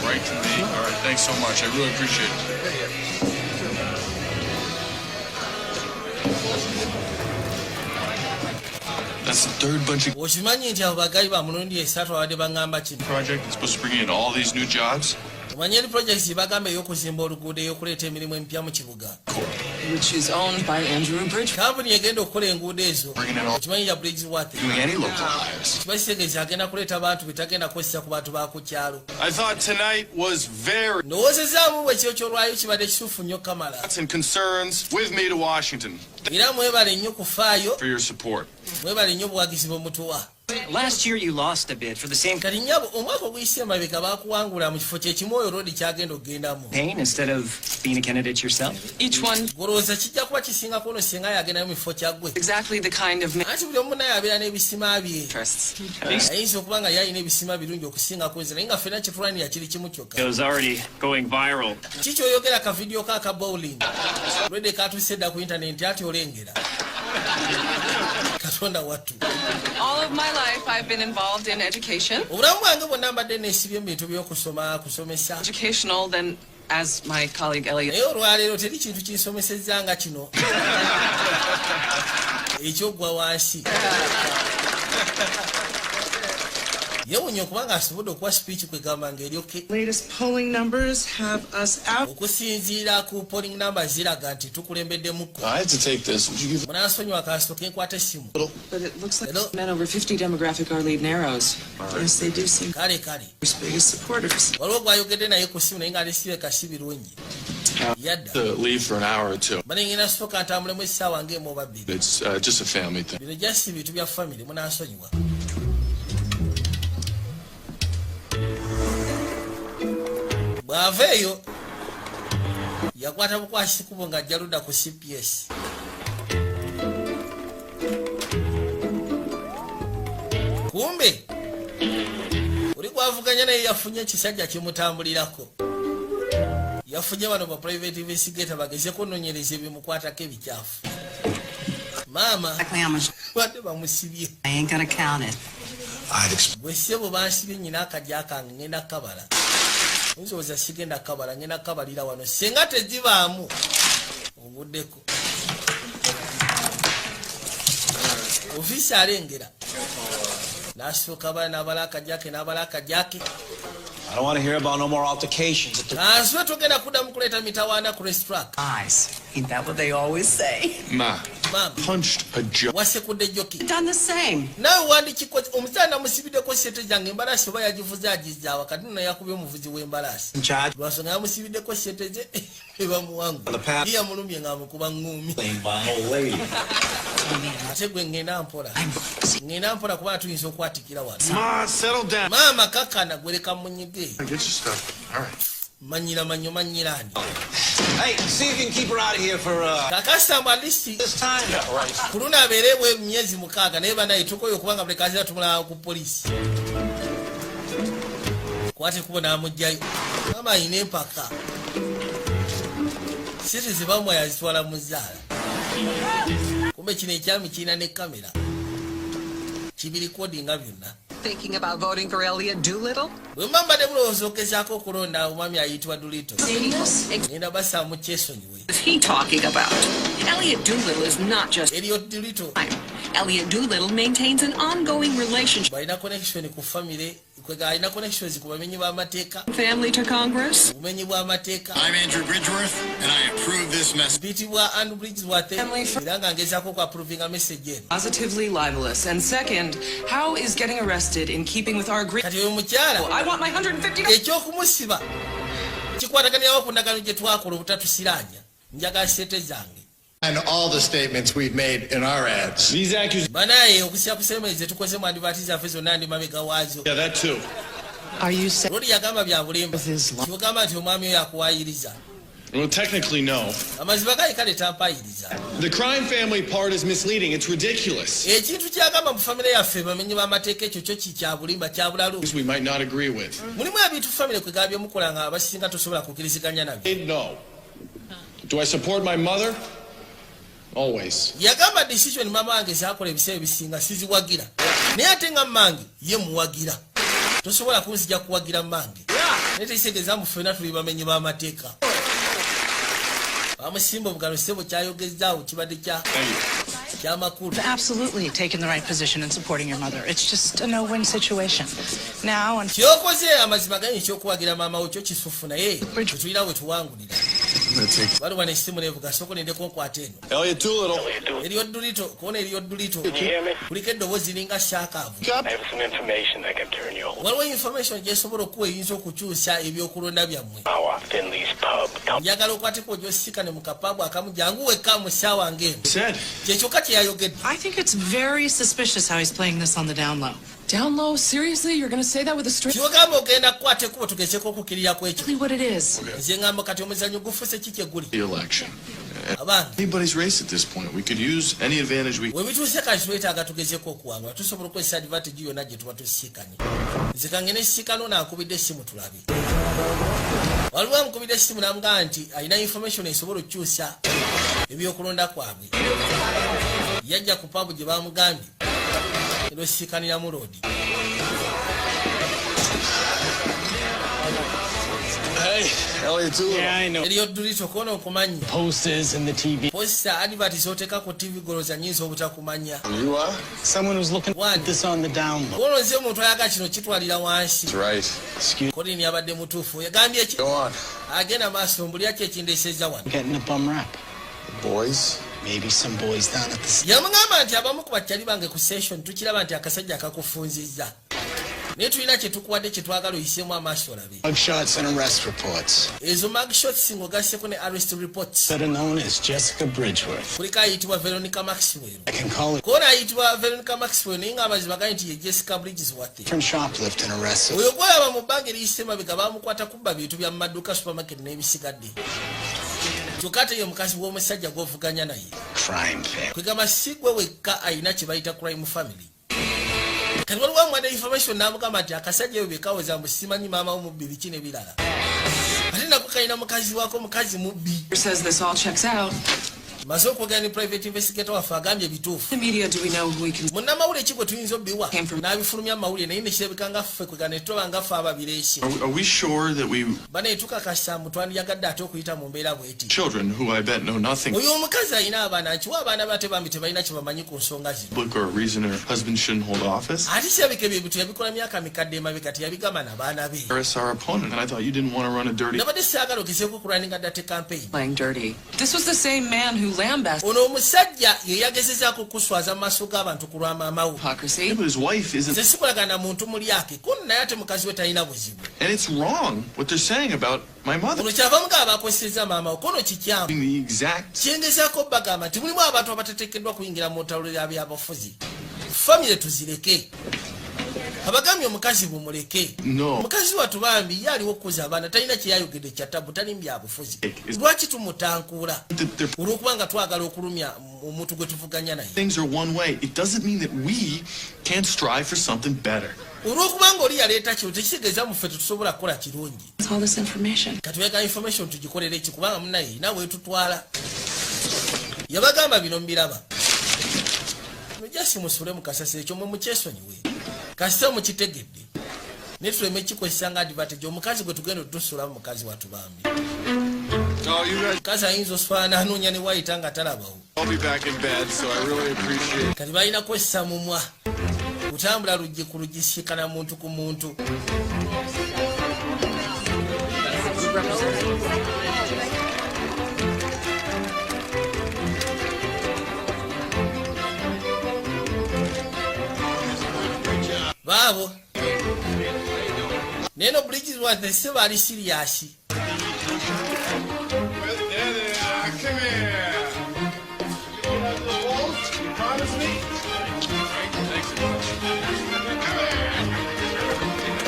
Right to me. All right, thanks so much. I really appreciate it. That's the third bunch of okimanyi nti abo bagayi ba mulundi esatu abadde baŋŋamba kino project that's supposed to bring in all these new jobs. omanyi eri projekiti bagamba ey'okuzimba oluguudo ey'okuleeta emirimu emipya mu kibuga Which is owned by Andrew Bridge. kampuni egenda okukola enguudo ezo okimanyi ya Bridgewater Doing any local hires. kiba kitegeeza agenda kuleeta abantu betagenda kukozesa ku bantu ba ku kyalo I thought tonight was very ndowoozezaamu bwe kyo kyolwayo kibadde kituufu nnyo kamala and concerns with me to Washington era mwebale nnyo kufaayo for your support. mwebale nnyo obuwagizi bwe mutuwa Last year you lost a bid for the same kati nnyabo omwaka oguyise emabega baakuwangula mu kifo ky'ekimu oyo roodi kyagenda okugendamu campaign instead of being a candidate yourself? Each one golowooza kijja kuba kisingako ono singa yagendayo mu kifo kyaggwe exactly the kind of anti buli omu naye abeera n'ebisima bye interests. ayinza okuba nga yalina ebisima birungi okusingako nze naye nga ffenna kitulwanira kiri kimu kyokka It was already going viral. kikyoyogera ka vidiyo ka aka bowling lwedde katuuse edda ku intaneti ati olengera katonda wattu All of my life I've been involved in education. obulamu bwange bwonna mbadde neesibye mu bintu by'okusoma kusomesa Educational, then as my colleague Elliot. naye olwaleero teri kintu kinsomesezza nga kino ekyoggwa wansi yewunya okuba ng'asobodde okuwa speech kwegamba ng'eryoke Latest polling numbers have us out. okusinziira ku polling number ziraga nti tukulembeddemukko I had to take this. Would you give munansonyiwa kasooke enkwata essimu But it looks like men over 50 demographic are lead narrows. Yes, they do seem kale kale his biggest supporters. waliwo gwayogedde naye ku ssimu naye ng'alesibeka si birungi yadda to leave for an hour or two? banengenda sooka ntambulemu essaawa ng'emu oba bbiri It's just a family thing. bino jasi bintu bya famire munansonyiwa bw'ava eyo yakwata bukwasi kubo ng'ajja ludda ku CPS kumbe oli gwavuganya naye yafunye ekisajja kimutambulirako yafunye bano ba private investigator bagezeko nonyereza ebimukwatako ebikyafu maama badde bamusibye bwe ssebo bansibye nnyina akajja kange ngenda kabala nzooza sigenda kabala ngenda kabalira wano senga tezibaamu obuddeko ofiisi alengera n'asooka bala n'abala akajjake n'abala akajjake I don't want to hear about no more altercations. kanswe togenda kuddamu kuleeta mitawaana ku restaurant Ain't that what they always say? Ma, maama punched a joke. wasekudde joki Done the same. naawe wandikiko omukyala namusibiddeko sente zange embalaasi oba yagivuze agizaawa kati nno yakubye omuvuzi w'embalaasi lwasonga yamusibiddeko sente ze ebamuwangu yamulumye ng'amukuba ŋŋuumi ate gwe ngenda mpola kubanga tuyinza okwatikira wano Ma, settle down. maama kakkana gwereka munyige Get your stuff. All right. manyira manyo manyirani Hey, see if you can keep her out of here for kakasa mwalisti this time. Yeah, right. kuluna aberebwe myezi mukaaga naye banaye tukoyo kubanga buli kazira tumula ku polisi kwate kubona amujjayo mama ine mpaka sisi zibamwe yazitwala muzaala kumbe kino ekyami kirina ne kamera kibiri kodinga byonna. Thinking about voting for Elliot Doolittle? Wemamba de bulowooza ogezaako okulonda omwami ayitibwa Doolittle. Nina basaamu kyesonyiwe. What is he talking about? Elliot Doolittle is not just Elliot Doolittle. Elliot Doolittle maintains an ongoing relationship. Balina connection ku family, kwega alina connections ku bamenyi b'amateeka. Family to Congress. Bumenyi bw'amateeka. I'm Andrew Bridgeworth, and I approve this message. Bitibwa Andrew Bridgeworth. Era nga ngezaako ku approving a message eno. Positively libelous. And second, how is getting arrested in keeping with our agreement? Kati oyo mukyala. I want my $150. Ekyokumusiba kikwataganirawo ku ndagaano gye twakola obutatusiranja. Njagala sente zange. And all the statements we've made in our ads. These accusations. Banaye okusiya kusemeze tukoze mu advertise zaffe zonna ndi mabega waazo. Yeah, that too. Are you saying Lodi yagamba bya bulimba. Kibugamba nti omwami oyo akuwaayiriza. Well, technically, no. Amaziba gali kale tampaayiriza. The crime family part is misleading. It's ridiculous. Ekintu kyagamba mu famire yaffe bamenyi b'amateeka ekyo kyo kya bulimba kya bulalu. We might not agree with. Mulimu ebintu famire kwegala byemukola nga abasinga tosobola kukiriziganya nabyo. No. Do I support my mother? Always. Yagamba decision mama wange zakola ebiseera bisinga siziwagira. Naye ate nga mmange ye muwagira. Tosobola kunzija kuwagira mmange. Naye tekisegeeza mufena tuli bamenyi b'amateeka. Bamusimba obugalo sebo kyayogezaawo kibadde kyamakulu. Absolutely taking the right position and supporting your mother. It's just a no-win situation. Now, and kyokoze amazima ganyi ekyokuwagira maama wo kyo kisufu naye tetulina we tuwangulira. Waliwo n'essimu nevuga soko nendeko nkwata eno. Elliot Doolittle. Elliot Doolittle, kuona Elliot Doolittle. Kuliko eddoboozi linga shaakaavu. Waliwo information gyesobola okuwa eyinza okukyusa ebyokulonda byammwe. Njagala okwateko gy'osikane mu kapabu akamu jangu wekka mu ssaawa ng'eno. Kyekyokka kye yayogedde. I think it's very suspicious how he's playing this on the down low. Down low? Seriously? You're going to say that with a straight... Kyogamba ogenda kukwata ekkubo tugezeko okukkirira kwekyo. Exactly what it is. Nze ngamba kati omuzannyo gufuuse kiki eguli. The election. Anybody's race at this point. We could use any advantage we... We bituuse kati twetaaga tugezeko okuwangula. Tusobola okukozesa advantage yonna gye tuba tusiikanye. Nze kangene siikano nankubidde essimu tulabe. Waliwo amukubidde essimu n'amugamba nti alina information esobola okukyusa ebyokulonda kwabwe. Yajja ku pabu gye bamugambye. Ero sikanira mu road. Hey, Elliot Doolittle. Yeah, I know. Elliot Doolittle kono okumanyi. Posters in the TV. Poster advertise oteka ku TV goloza nyinza obutakumanya. You are? Someone was looking at this on the down low. Kono nze omuntu ayaga kino kitwalira wansi. That's right. Excuse Kodi ni abadde mutuufu. Yagambye ki? Go on. Agenda maaso mbuli yaki ekindeesezza wano. getting a bum rap. Boys. Maybe some boys down at the... Yamugamba nti abamu ku bakyali bange ku session tukiraba nti akasajja akakufunzizza. Naye tulina kye tukuwadde kye twagala oyisemu amaaso olabe. Mugshots and arrest reports. Ezo mugshots ng'ogasseko ne arrest reports. Better known as Jessica Bridgeworth. Kuliko ayitibwa Veronica Maxwell. I can call it Koona ayitibwa Veronica Maxwell naye ng'amazima gali nti ye Jessica Bridgeworth. from shoplifting arrests. Oyo gwolaba mu bbanga eriyise mabega baamukwata kubba bintu bya mu maduuka supermarket n'ebisigadde. Kyokka ate ye mukazi w'omusajja gw'ovuganya naye. Crime family. Kwegamba si gwe wekka ayina kye bayita crime family. Kati waliwo amwadde information n'amugamba nti akasajja eyo bekawoza mbu simanyi maama w'omubbi biki n'ebirala. Ate nako kalina mukazi waako mukazi mubbi. Says this all checks out. Maze okwogera ne private investigator waffe agambye bituufu. The media, do we know who we can... Munnamawulire ki gwe tuyinza obbiwa n'abifulumya mu mawulire naye nekirabika nga ffe kwega ne tuba nga ffe ababireesi. Are we sure that we... Bane tukakasa mu twandiyagadde ate okuyita mu mbeera bw'eti. Children who I bet know nothing. Oyo omukazi alina abaana nkiwa abaana bate bambi tebalina kye bamanyi ku nsonga zino. Look, or a reason her husband shouldn't hold office. Ate kirabika ebyo bintu yabikola myaka mikadde emabega teyabigamba n'abaana be. Harris, our opponent, and I thought you didn't want to run a dirty... Nabadde saagala ogezeeko kulwaninga ddate campaign. Playing dirty. This was the same man who lambasted... Omusajja ye yagezezaako okuswaza mu maaso g'abantu ku lwa maama we. Yeah, but his wife isn't... Nze sikolagana muntu muli ake kuno naye ate mukazi we talina buzibu. And it's wrong what they're saying about my mother. Ono kyava mugaba bakozesezza maama we kono kikyamu. The exact... Kyengezaako bagamba nti mulimu abantu abateteekeddwa kuyingira mu ntalo ly'abyabufuzi. Famire tuzireke. abagambye omukazi bumuleke No. Mukazi watu bambi yaliwo okuza abaana talina kyeyayogedde kyatabu tali mbyabufuzi lwaki tumutankuula olwokubanga twagala okulumya omuntu gwe tuvuganya naye Things are one way. It doesn't mean that we can't strive for something better. olwokubanga oli yaleeta kino tekitegeeza muffe tetusobola kukola kirungi All this information. katuweka information tugikolere eki kubanga munaye nawe wetutwala yabagamba bino mbiraba mujasi musule mukasasiro ekyo mwe mukyesonyiwe kasita mukitegedde ne tuleme kikozesa nga advantage omukazi gwe tugenda otusulamu mukazi watu bambi mukazi ayinza osfaana anoonya ne wayita nga talabawo I'll be back in bed, so I really appreciate kati balina kwessa mumwa kutambula luggi ku luggi sikana muntu ku muntu baabo neno Bridges was the severely serious. Come here. You have the vault? You promise me?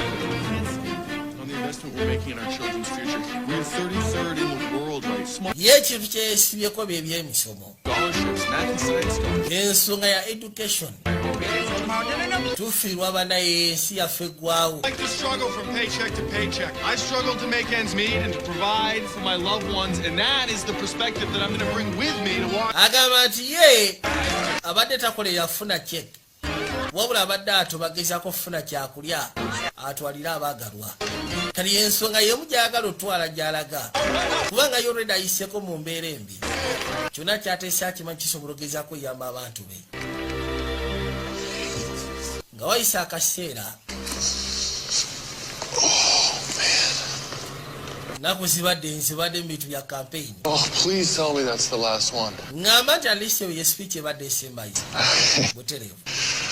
On the investment we're making in our children's future, we're 33rd in the world, right? Small ye kintu kyesibyeko by'emisomo scholarships, math and science scholarships. ensonga ya education tufiirwa banaye ensi yaffe eggwawo Like to struggle from paycheck to paycheck. I struggle to make ends meet and to provide for my loved ones, and that is the perspective that I'm going to bring with me to watch. agamba nti ye abadde takole yafuna check wabula abadde atubagezako kufuna kyakulya atwalira abaagalwa kali ensonga yemu gyagala otwala gyalaga kubanga yoreda ayiseko mu mbeera embi kyonna kyateesa akimanyi kisobola ogezaako yamba abantu be nga wayisa akaseera naku zibadde nzibadde mu bintu bya campaign Oh, please tell me that's the last one. ngamba nti alisi eyo ye speech ebadde esembayo butereevu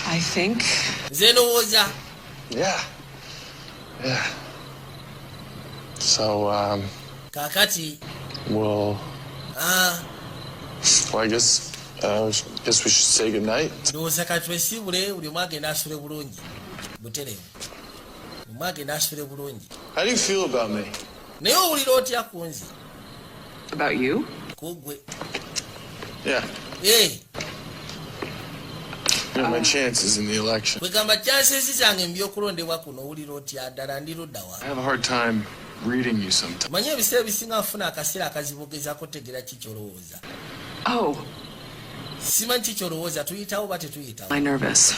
I think. nze ndowooza Yeah. Yeah. So, kaakati well, I guess we should say goodnight. ndowooza kati twesiibule buli omu agenda asule bulungi butereevu omu agenda asule bulungi How do you feel about me? naye owulira otya ku nze About you? kugwe Yeah. You know, my chances in the election. kwegamba kyansezi zange mbyokulondebwa kuno owulira otya ddala ndi luddawa I have a hard time reading you sometimes. manyi ebiseera ebisinga nfuna akaseera akazibogezako tegera kikyolowooza Oh, simanyi kikyolowooza tuyitawo ba tetuyitawo I'm nervous.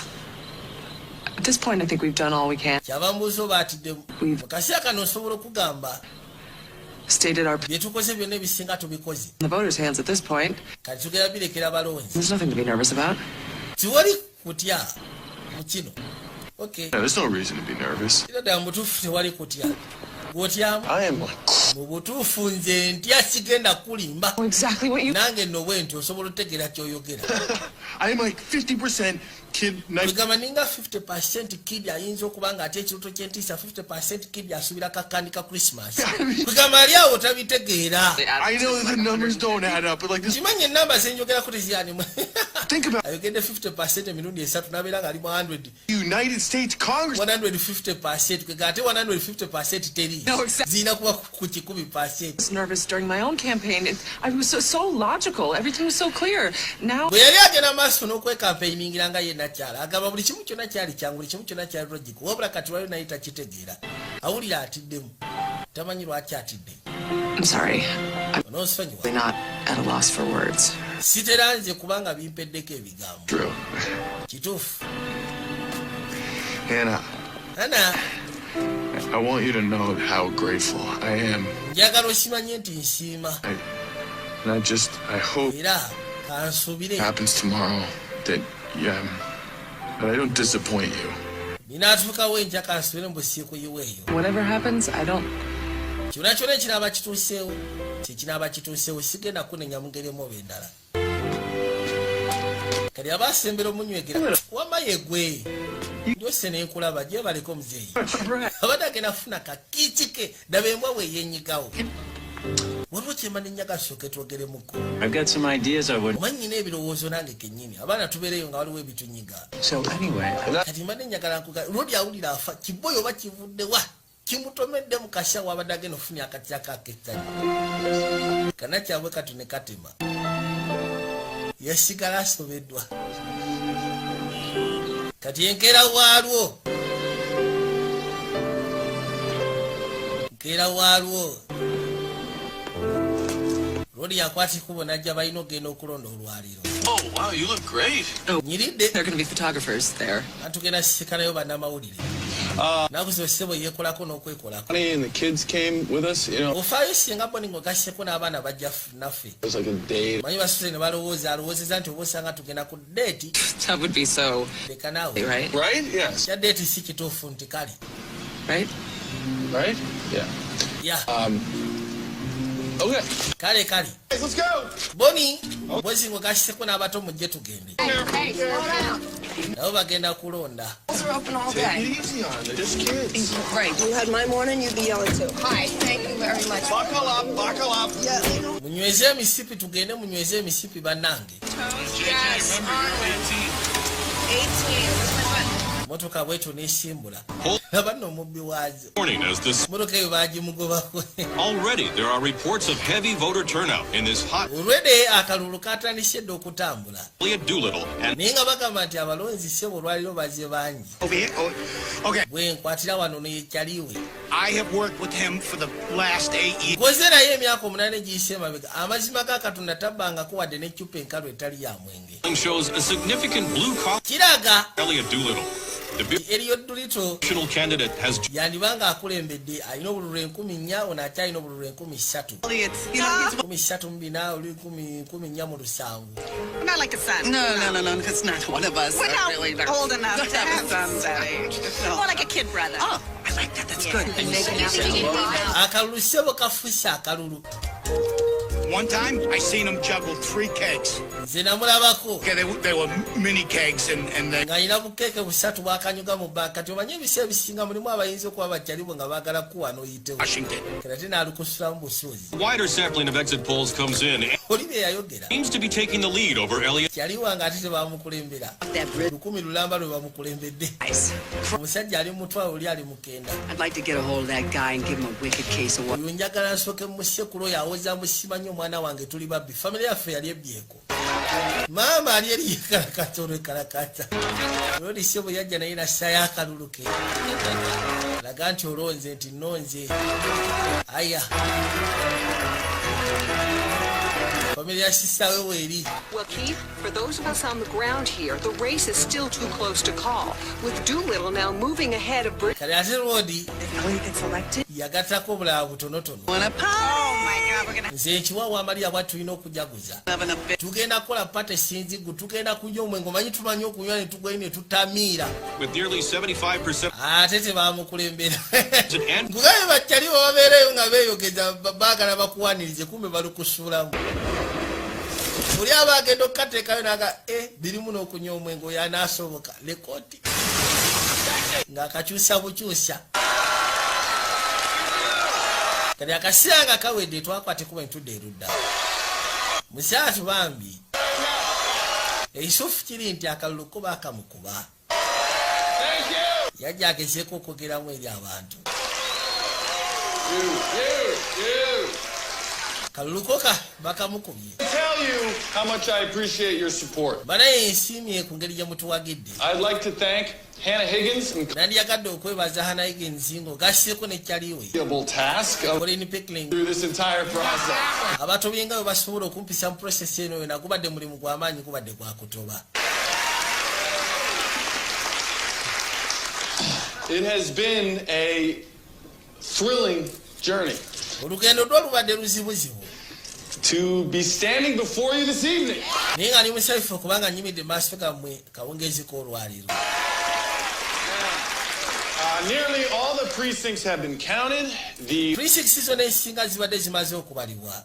At this point, I think we've done all we can. kyaba mbuuza oba atidde mu kaseera kano osobola okugamba Stated our bye tukoze byonna ebisinga tubikoze in the voters' hands at this point. kati tugera birekera balonzi There's nothing to be nervous about. tiwali kutya mu kino okay Yeah, there's no reason to be nervous. era ddala mu butuufu tewali kutya gwotyamu I am like, mu butuufu nze ntya sigenda kulimba Oh, exactly what you. nange nno bwe nti osobola otegeera kyoyogera I am like 50% kid. kwegamba ninga 50% kid ayinza okuba nga ate ekiruto kyentiisa 50% kid asuubira kakandi ka Christmas kwegamba ali awo tabitegeera I know the numbers don't add up, but like this. kimanyi enamba zenjogerako teziyanimu Think about ayogedde 50% emirundi esatu nabeera nga ali mu 100 United States Congress. 150% kwega ate 150% teri No, exactly. zirina kuba ku 10%. I was nervous during my own campaign. I was so logical. Everything was so clear. Now. bwe yali agenda maaso n'okwekampeiningira nga ye nakyala agamba buli kimu kyonna kyali kyangu buli kimu kyonna kyali logico wabula kati waliwo naye takitegeera awulira atiddemu tamanyi lwaki atidde I'm sorry. onoosonyiwa I'm not at a loss for words. sitera nze kubanga bimpeddeko ebigambo True. kituufu Hannah, ana I want you to know how grateful I am. njagala okimanye nti nsiima And I hope era kansuubire it happens tomorrow that I don't disappoint you. binaatuukawo enkya kansuubire mu busiikuyiwa eyo Whatever happens, I don't. kyonna kyonna ekinaaba kituuseewo kyekinaaba kituuseewo sigenda kunenya mugeremu oba endala kali aba asembera omunywegera wamba yegwe lyose nenkulaba gye baleko muzeeyi abadde agenda kufuna kakiiki ke daba embwa bwe yenyigawo waliwo kyemani nyagasooke twogere muko. I've got some ideas I would. Omanyi n'ebirowoozo nange kennyini abaana tubeereyo nga waliwo ebitunyiga. So anyway, kati mbadde njagala nkuga lodi awulira afa kiboyo oba kivuddewa kimutomedde mu kasha wabadde agenda ofunye akatyaka ak'ettanyi kana kyabwe kati ne katema yasigala asobeddwa kati enkeera waalwo lodi yakwata ikubo najja balina ogenda okulonda olwaliro. Oh, wow, you look great. Nyiridde. There are going to be photographers there. Atugenda sisikanayo bannamawulire. Nakusosebo yekolako n'okwekolako. Honey and the kids came with us, you know. Ofaayo singa boningo gasseko n'abaana bajja naffe. It was like a date. Manyi basuse ne alowoozeza nti oba osanga tugenda ku date. That would be so. Leka naawe. Right? Right? Yes. Ya date si kituufu nti kale. Right? Right? Yeah. Yeah. Okay. Kale. Hey, let's go. Boni, bwezingo gasseko n'abato mujje tugende. Hey, slow down. Nabo bagenda kulonda. Those are open all Take day. it easy on them. They're just kids. Right. You had my morning, you'd be yelling too. Hi, thank you very much. Buckle up. Yeah, you know. Munyweze emisipi tugende munyweze emisipi bannange. Yes, Arlen. 18. Motoka bwetu n'esimbula. Abanno omubbi waazo. Morning as this Motoka eyo baagimugobako. already there are reports of heavy voter turnout in this hot Already akalulu katandise dde okutambula. Elliott Doolittle and Naye nga bagamba nti abalonzi ssebo olwaliro baze bangi. Over here. Oh, okay. Bwe nkwatira wano neyekyaliwe. I have worked with him for the last 8 years. Nkoze naye emyaka 8 giyise emabega. Amazima ga Katonda tabbangako wadde n'eccupa enkalu etali ya mwenge. shows a significant blue collar Kiraga Elliott Doolittle. The Elliott Doolittle national candidate has yandibanga akulembedde alina obululu 10,000 ono akyalina obululu 3,000. 3,000 oli 10,407. Not like a son. No, because not one of us We're are not really old enough don't to have a have son that age. No. More like a kid brother. Oh, I like that. That's good. Akalulu ssebo kafuuse akalulu. One time, I seen him juggle 3 kegs. Nze namulabako. Okay, they were mini kegs, and then ng'alina bukeeke busatu bwakanyuga mu bbanga kati omanyi ebiseera ebisinga mulimu abayinza okuba bajjalibo nga baagala kuwa n'oyitewo Washington. kera te n'alukusulamu busuuzi. wider sampling of exit polls comes in and oli bye yayogera seems to be taking the lead over Elliott. kyaliwa ng'ate tebamukulembera 10 lulamba lwe bamukulembedde. Omusajja ali mutwalo oli ali mukenda. I'd like to get a hold of that guy and give him a wicked case of what. Oyo njagala nsooke musekulu yawoza musimanyi omwana wange tuli babbi famire yaffe yali ebyeko maama ali eri yekalakata olwekalakata olwoli ssebo yajja naye nassayo akalulu ke laga nti olonze nti nonze aya famire ya sisaawe weeri. Well, Keith, for those of us on the ground here, the race is still too close to call, with Doolittle now moving ahead of Britain. kale ate lodi Elliott gets elected. yagatako obulaba butonotono. Oh my God, we're gonna nze ekiwawa amalira bwa tulina okujaguza have a bit. tugenda kukola pate sinzigu tugenda kunywa omwenge omanyi tumanyi okunywa ne tugwayo ne tutamiira With nearly 75% ate tebamukulembera and ngugabe bakyaliwo babeereyo nga beeyogeza baagala bakuwanirize kumbe balukusuulamu oli aba agenda okukateekayo naga birimu n'okunywa omwenge oyo anaasoboka lekoti ng'akakyusa bukyusa kati akaseera nga kawedde twakwate kuba ntudde erudda musaatu bambi ekisufu kiri nti akalulu ko baakamukuba yajja agezeeko okwogeramu eri abantu kalulu ko bakamukubye. Tell you how much I appreciate your support. banaye nsiimye ku ngeri gye mutuwagidde. I'd like to thank Hannah Higgins and nandiyagadde okwebaza Hannah Higgins ng'ogasseko ne kyaliwe task of Colin Pickling through this entire process. abatobye nga bwe basobola okumpisa mu process eno yona gubadde mulimu gw'amaanyi gubadde gwa kutoba. It has been a thrilling journey olugendo lwo lubadde luzibuzibu to be standing before you this evening. naye nga ndi musanyufu kubanga nyimidde maaso gammwe kawungeezi k'olwaliro. Nearly all the precincts have been counted. The precincts zonna ezisinga zibadde zimaze okubalibwa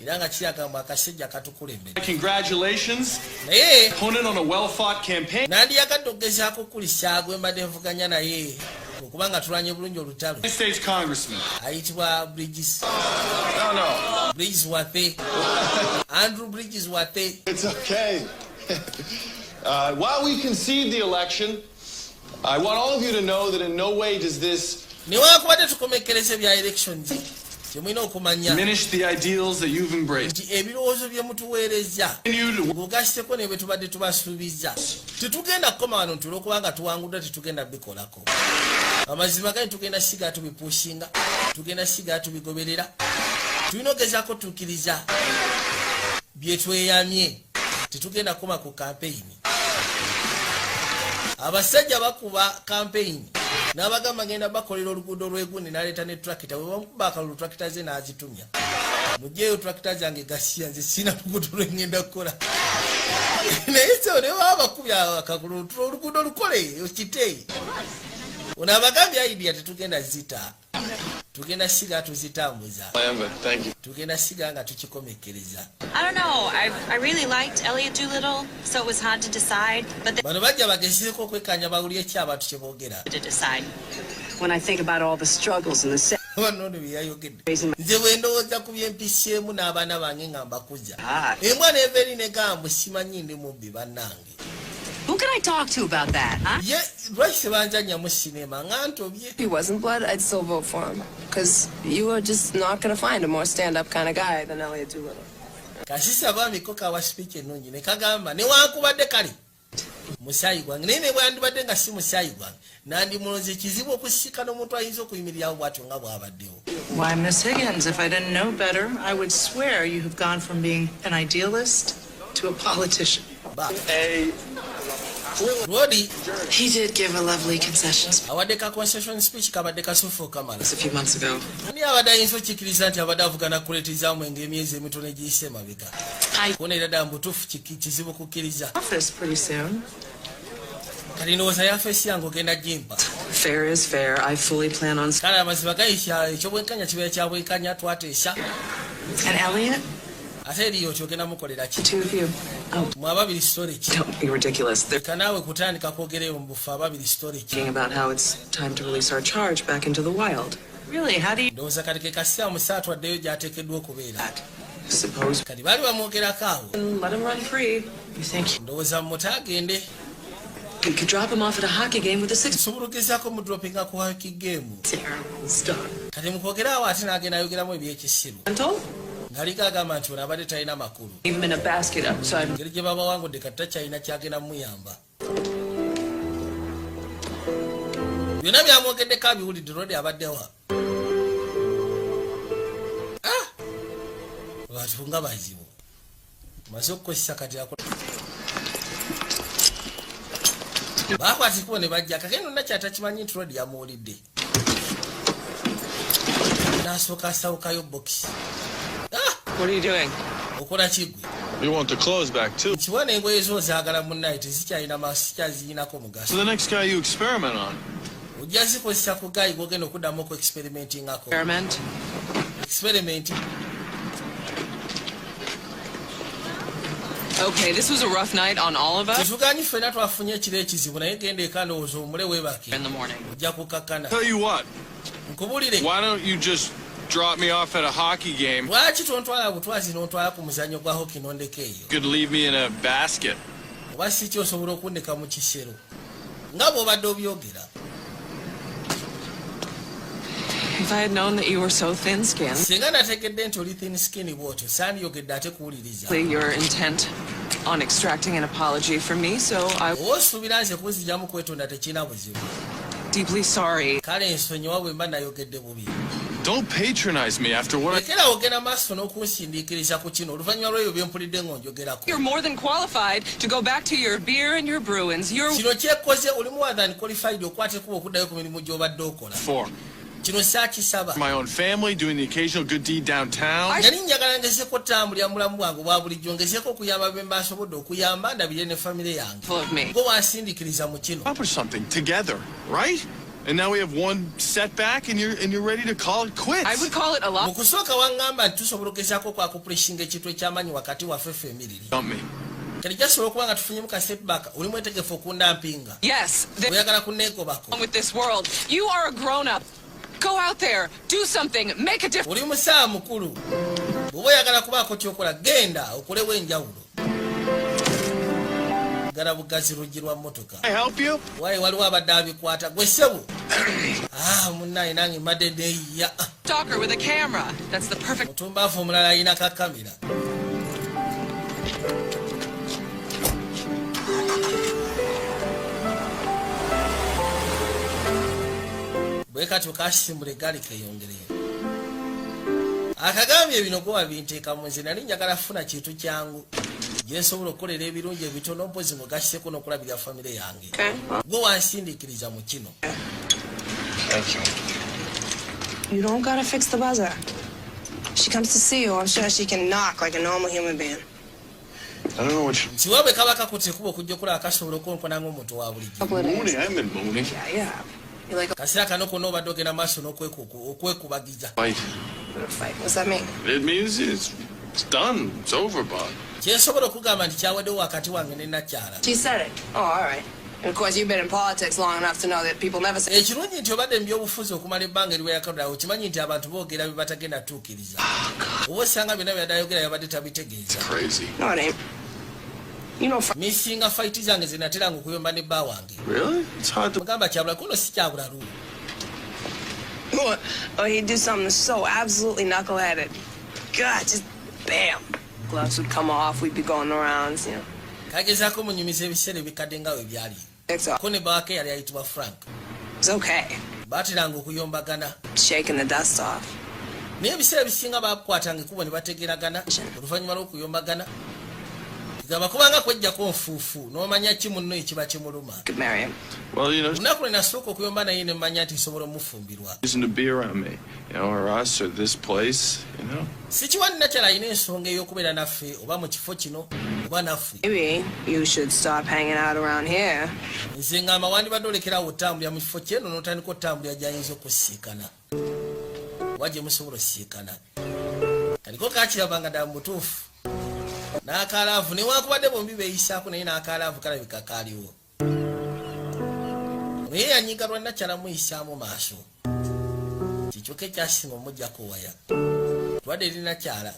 era nga kiraga mbu akasejja katukulembedde. congratulations, naye opponent on a well-fought campaign. nandiyagadde okugezaako okukulisa gwe mbadde nvuganya naye okubanga tulwanye bulungi olutalo. United States Congressman. Ayitibwa Bridges. No. Bridgesworth. Andrew Bridgesworth. It's okay. While we concede the election, I want all of you to know that in no way does this newankubadde tukomekereza ebya elections kyemulina okumanya diminish the ideals that you've embraced. nti ebirowoozo bye mutuweereza ng'ogasiteko ne bye tubadde tubasuubiza tetugenda kukoma wano nti olwokubanga tuwanguddwa tetugenda bikolako. Amazima gali tugenda siga tubipushinga, tugenda siga tubigoberera, tulina ogezaako tukkiriza bye tweyamye, tetugenda kukoma ku kampeyini. Abasajja bakuba campaign n'abagamba ngenda bakolera oluguudo lw'egundi n'aleeta ne tractor bwe bamukuba akalulu tractor ze n'azitumya mugyeyo tractor zange gasiya nze sina luguudo lwengenda kukola naye so ne baba bakubya akalulu oluguudo lukole okite ono abagambye idea tetugenda zita tugenda siga tuzitambuza tugenda siga nga tukikomekereza. I don't know. I really liked Elliot Doolittle, so it was hard to decide. But bano bajja bagezeko okwekanya bawulire ki abantu kye boogera. To decide. When I think about all the struggles and the banono byeyayogedde nze bwe ndowooza ku byempiseemu n'abaana bange nga mbakuza embwa neeveeri negamba simanyi ndi mubbi bannange. Who can I talk to about that, huh? Ye lwaki banzannyamu sinema nga ntobye. If he wasn't blood, I'd still vote for him. Because you are just not going to find a more stand-up kind of guy than Elliot Doolittle. Kasisa baamiko kawa speech ennungi ne kagamba newankubadde kale musaayi gwange naye ne bwandibadde nga si musaayi gwange nandimulonze kizibu okusika n'omuntu ayinza okuyimirirawo bw'atyo nga bw'abaddewo. Why, Miss Higgins, if I didn't know better, I would swear you have gone from being an idealist to a politician. Rodi, he did give a lovely concession awadde ka concession speech kabadde kasufu kamala a few months ago. Ani abadde ayinza okkiriza nti abadde avugana kuleetezaamu emyezi emitono egiyise emabega kubona era ddala mbutuufu kizibu kukkiriza. Office pretty soon. Kati ndowooza yafeesi yange ogenda gimpa. Fair is fair. I fully plan on. Kale amazima gayisya ekyobwenkanya kibeera kya bwenkanya twateesa. And Elliot? Ate eriyo otyogenda mukolera ki? Two of you. Mwe ababiri storage. Don't be ridiculous. They're kanaawe kutandika kwogereyo mu bufu ababiri storage. Thinking about how it's time to release our charge back into the wild. Really? How do you? Ndowooza kati ke kasita musaatu addeyo gy'ateekeddwa okubeera. Suppose. Kati baali bamwogerako awo. Let him run free. You think? Ndowooza mutaagende. You could drop him off at a hockey game with a six. Nsobola okugezaako mudropinga ku hockey game. Terrible stuff. Kati mukwogera awo ate n'agenda ayogeramu ebyekisiru. Untold? Ngaliko agamba nti ono abadde talina makulu. Even in a basket outside. Ngeri gye babawangudde kati takyalina kyagenda muyamba. Byonna byamwogeddeko abiwulidde Rodi abaddewa. Bantu nga bazibu. Maze okukozesa kati akola. Bakwatikubo ne bajja kakendo nakyatakimanyi nti Rodi yamuwulidde. N'asooka asawukayo box. What are you doing? Okola kigwe. You want the clothes back too. Kiwana engoye zo zaagala munnaye tezikyalina masikyaziinako mugaso. So the next guy you experiment on. Ojja zikozesa ku gayi gwogenda okuddamu ku experimentingako. Experiment. Okay, this was a rough night on all of us. Tetuganyi ffenna twafunye ekiro ekizibu naye genda eka ndowooza omule weebake. In the morning. Ojja kukakkana. Tell you what. Nkubulire. Why don't you just drop me off at a hockey game? Lwaki tontwala butwazi n'ontwala ku muzannyo gwa hockey n'ondeka eyo? You could leave me in a basket. Oba si ki osobola okundeka mu kisero nga bw'obadde obyogera. If I had known that you were so thin-skinned. Singa nategedde nti oli thin skin bw'otyo sandiyogedde ate kuwuliriza. You're intent on extracting an apology from me, so I. Osuubira nze kunzigyamu kwetonda tekirina buzibu. Deeply sorry. Kale ensonyiwa bwe mba nayogedde bubi. Don't patronize me after what I. Lekera ogenda maaso n'okunsindiikiriza ku kino oluvannyuma lw'ebyo bye mpulidde ng'onjogerako. You're more than qualified to go back to your beer and your Bruins. Kino kyekoze oli more than qualified okwate kuba okuddayo ku mirimu gy'obadde okola. Kino saakisaba. My own family, doing the occasional good deed downtown. Yali njagala ngezeko otambulira mulamu bwange obwa bulijjo ngezeko okuyamba be mbasobodde okuyamba ndabire ne famire yange. Ngo wansindiikiriza mu kino. Accomplish something together, right? And now we have one setback and you're ready to call it quits. I would call it a lot. Mu kusooka wangamba nti tusobola okugezaako kwakupulishinga ekintu eky'amaanyi wakati waffe ffemmiriri. Dump me. kali jasobola okuba nga tufunye muka setback oli mwetegefu okundampinga Yes, oyagala kuneegobako with this world. You are a grown-up. Go out there, do something, make a difference. oli musaa mukulu bw'oba oyagala kubaako kyokola genda okolewo enjawulo gala bugazi luggi lwa mmotoka waaye waliwo abadde abikwata gwe ssebo munnaye nange madde neeyiya Stalker with a camera. That's the perfect. mutumbaafu omulala alina ka kamera bwe katyo kasimbula eggaali keeyongereyo akagambye bino gwe wabinteeka mu nze nali njagala funa kintu kyangu gyensobola okukolera ebirungi ebitono mpozi mugaseko n'okulabira famire yange gwe wansindiikiriza mu kino You don't gotta fix the buzzer. She comes to see you, I'm sure she can knock like a normal human being. I don't know what you... nti wewe kaba kakutte kuba okujja okulaba akasobola okunkona ng'omuntu wa bulijjo Mooney, I've been mooning. Yeah. You're like kaseera kano konna obadde ogenda maaso n'okwekubagiza Fight. a fight. What's that mean? It means it's done. It's over, Bob. kyensobola okugamba nti kyawaddewo wakati wange ne nakyala She said it. Oh, all right. And of course, you've been in politics long enough to know that people never say. ekirungi nti obadde mu byobufuzi okumala ebbanga eriweyakaddawo okimanyi nti abantu boogera bye batagenda tuukiriza oba osanga byonna byadayogera yabadde tabitegeeza No, it ain't. You know, misinga faiti zange zenateranga okuyomba ne bba wange Really? It's hard to... mugamba kyabula kuno si kyabula luulu oh, he'd do something so absolutely knuckleheaded. God, just bam. Gloves would come off. We'd be going around, you know. kagezaako munyumiza ebiseera ebikadde nga we byali ko ne bawake yali ayitibwa Frank. It's okay. Baateranga okuyombagana Shaking the dust off. naye ebiseera ebisinga baakwatanga ekkubo ne bategeragana oluvannyuma lw'okuyombagana gamba kubanga kwejjako nfuufu n'omanya ki munno ekiba kimuluma Well, you know, olunaku lwe nasooka okuyomba naye ne mmanya nti nsobola omufumbirwa reason to be around me, you know, or us, or this place, you know. sikiwa nnakyala alina ensonga ey'okubeera naffe oba mu kifo kino oba naffe Maybe you should stop hanging out around here. nze ngamba wandibadde olekerawo otambulira mu kifo kyeno n'otandika otambulira gy'ayinza okusiikana oba gye musobola osiikana kaliko kakirabanga ddala mu butuufu n'akalaavu newankubadde bombi beeyisaako naye n'akalaavu kalabika kaaliwo naye yanyiga lwa nakyala muyisaamu maaso kikyoka ekyasinga omuggyako waya twadde eri nakyala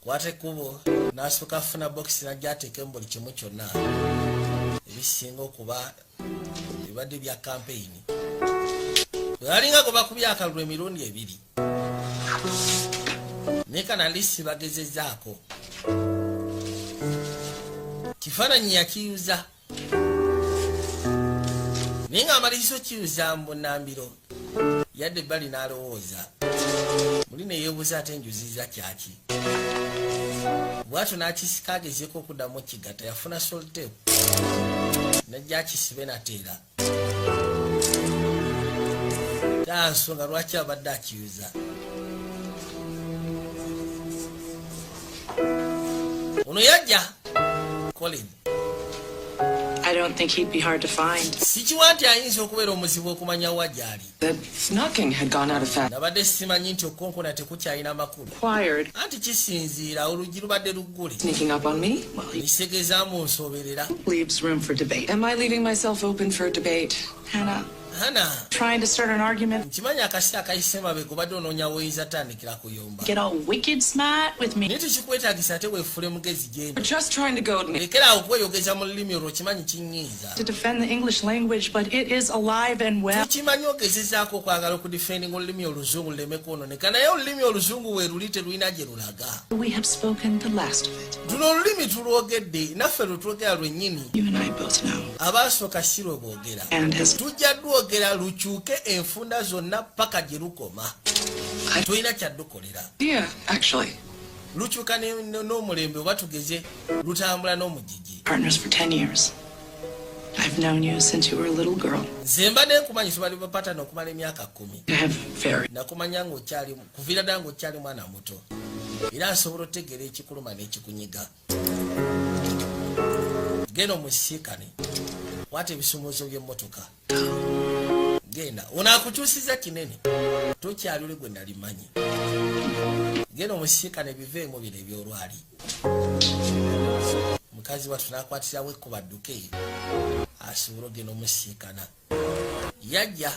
kwata ekkubo n'asooka afuna bokisi najjateekemu buli kimu kyonna ebisinga okuba ebibadde bya kampeyini bwebalinga gwe bakubya akalulu emirundi ebiri naye kanalisi bagezezaako kifaananyi yakiyuza naye ng'amalirizo kiyuza mu bunnambiro yadde ebbali n'alowooza muli neyeebuuza ate enjuziza kyaki bwatyo n'akisika agezeeko okuddamu ekigatta yafuna soltepu najja akisibe nateera nsonga lwaki abadde akiyuza ono yajja Colin. I don't think he'd be hard to find. sikiwa nti ayinza okubeera omuzibu okumanya wa gy'ali The knocking had gone out of fashion. nabadde simanyi nti okukonkona tekukyalina makulu anti kisinziira oluggi lubadde luggule Sneaking up on me? lisegezaamu nsoberera Leaves room for debate. Am I leaving myself open for debate, Hannah? Hannah, Trying to start an argument? nkimanyi akaseera akayise mabega obadde onoonya woyinza tandikira kuyomba Get all wicked smart with me? naye tekikwetaagisa ate weefule mugezi We're gyendi just trying to go lekeraawo okweyogeza mu lulimi olwo kimanyi kinyiiza to defend the English language, but it is alive and well. tukimanyi ogezezaako okwagala okudifendinga olulimi oluzungu luleme kwonooneka naye olulimi oluzungu we luli terulina gye lulaga We have spoken the last of it. luno olulimi tulwogedde naffe lwetwogera lwennyini You and I both know. abaasooka si lwe boogera And has tujja lwogera lukyuke enfunda zonna paka gye lukoma tulina kyaddukolera yeah, actually. lukyuka n'omulembe oba tugeze lutambula n'omugigi Partners for 10 years. I've known you since you were a little girl. nze mba nenkumanyi tubali bapatana okumala emyaka 10 You have very nakumanya ng'okyali kuviira ddala ng'okyali mwana muto era nsobola otegeera ekikuluma n'ekikunyiga genda omusiikane kwata ebisumuluzo by'emmotoka genda genda onakukyusiza kinene tokyalule gwe nalimanyi genda omusiikane biveemu bino ebyolwali mukazi wattu nakwatirawo ekkuba adduke asobola ogenda omusiikana yajja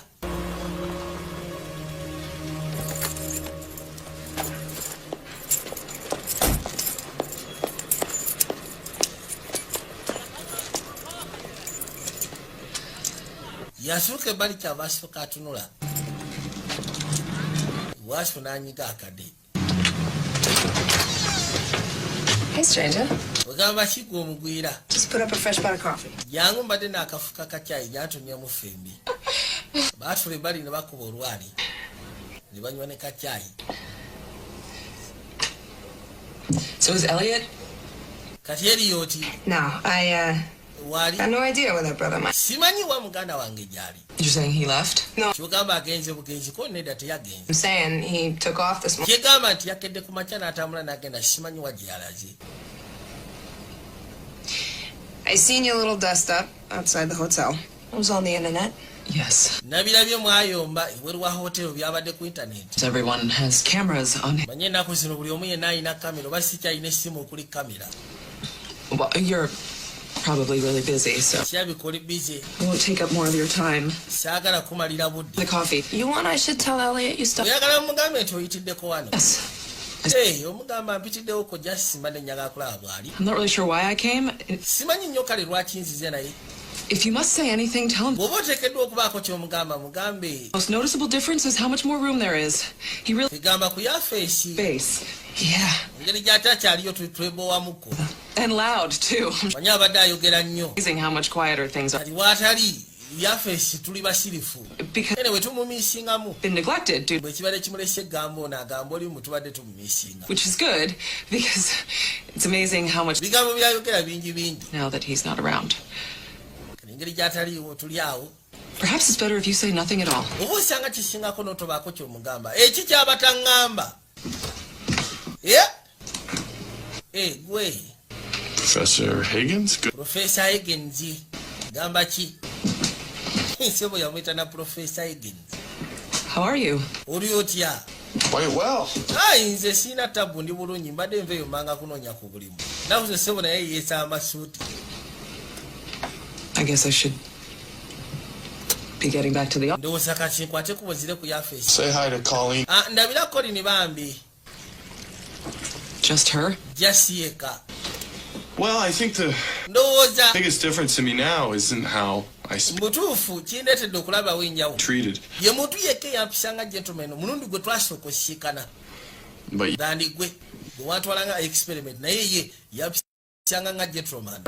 yasooka ebbali kyava asooka atunula waaso n'anyiga akade Hey, stranger. ogamba kiggwa omugwira Just put up a fresh pot of coffee. jangu mbadde n'akafuka kakyayi nyatumya mu fembi baatula ebbali ne bakuba olwali ne banywa ne kakyayi. So is Elliot? Kati Elliot. No, I wali got no idea where that brother might. Simanyi wa muganda wange gyali. You're saying he left? No. Kyogamba agenze bugenzi ko nedda teyagenze. I'm saying he took off this morning. Kyegamba nti yakedde ku makya n'atambula n'agenda simanyi wa gyalaze. I seen your little dust up outside the hotel. It was on the internet. Yes. Nabirabye mwayomba ebweru wa hotel byabadde ku internet. Everyone has cameras on him. Manye ennaku zino buli omu yenna alina kamera oba si kyalina essimu okuli kamera. Well, you're probably really busy, so kyabikoli busy. I won't take up more of your time. Saagala kumalira budde. The coffee. You want I should tell Elliot you stuff? Oyagala mugambe nti oyitiddeko wano. Yes. Hey, omugamba mpitiddewo ko just simbadde njagala kulaba bwali. I'm not really sure why I came. Simanyi nnyo kale lwaki nzize naye. If you must say anything, tell him. Bw'oba oteekeddwa okubaako ky'omugamba mugambe. Most noticeable difference is how much more room there is. He really Kigamba ku yafeesi. space. Yeah. Engeri gy'atakyaliyo twebowamukko. And loud too. Manyi abadde ayogera nnyo. Amazing how much quieter things are. Kati waatali yafeesi tuli basirifu. Anyway tumumiisingamu. Been neglected, dude. Bwe kibadde kimulese eggambo ono agamba oli mutubadde tumumiisinga. Which is good because it's amazing how much Bigambo byayogera bingi bingi. now that he's not around. Engeri gy'ataliiwo tuli awo. Perhaps it's better if you say nothing at all. Oba osanga kisingako n'otobaako ky'omugamba. Eki kyaba taŋŋamba. Yeah? Gwe. Professor Higgins? Good. Professor Higgins. Gamba ki? Sebo yamwita na Professor Higgins. How are you? Oli otya? Quite well. Nze sina tabu ndi bulungi mbadde nveeyo manga kunoonya ku bulimu. Nakuze sebo naye yeesa amasuuti. I guess I should be getting back to the office. Ndowooza kati nkwate kubuzire ku yafeesi. Say hi to Colleen. Ndabira Colin bambi. Just her? Just yeka. Well, I think the Ndowooza. biggest difference to me now isn't how I speak mutuufu kindeetedde okulabawo enjawulo. treated. Ye muntu yekka eyampisanga gentleman omulundi gwe twasooka okusiikana. But Gandi gwe watwalanga experiment naye ye yampisanga nga gentleman.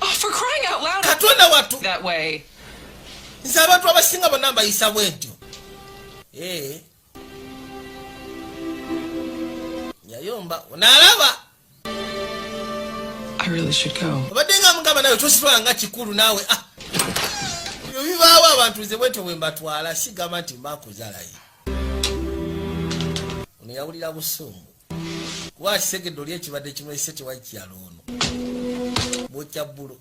Oh, for crying out loud! Katonda wattu. That way. Nze abantu abasinga bonna mbayisa bwentyo. Yayomba onaalaba. I really should go. Obadde nga mugamba nawe tositwala nga kikulu naawe. Ebyo bibaawo abantu nze bwentyo bwe mbatwala sigamba nti mbakuzalaye. Ono yawulira busungu. Kuba kisegedde oli ekibadde kimulese tewakyalo ono. Bwokya bbulo.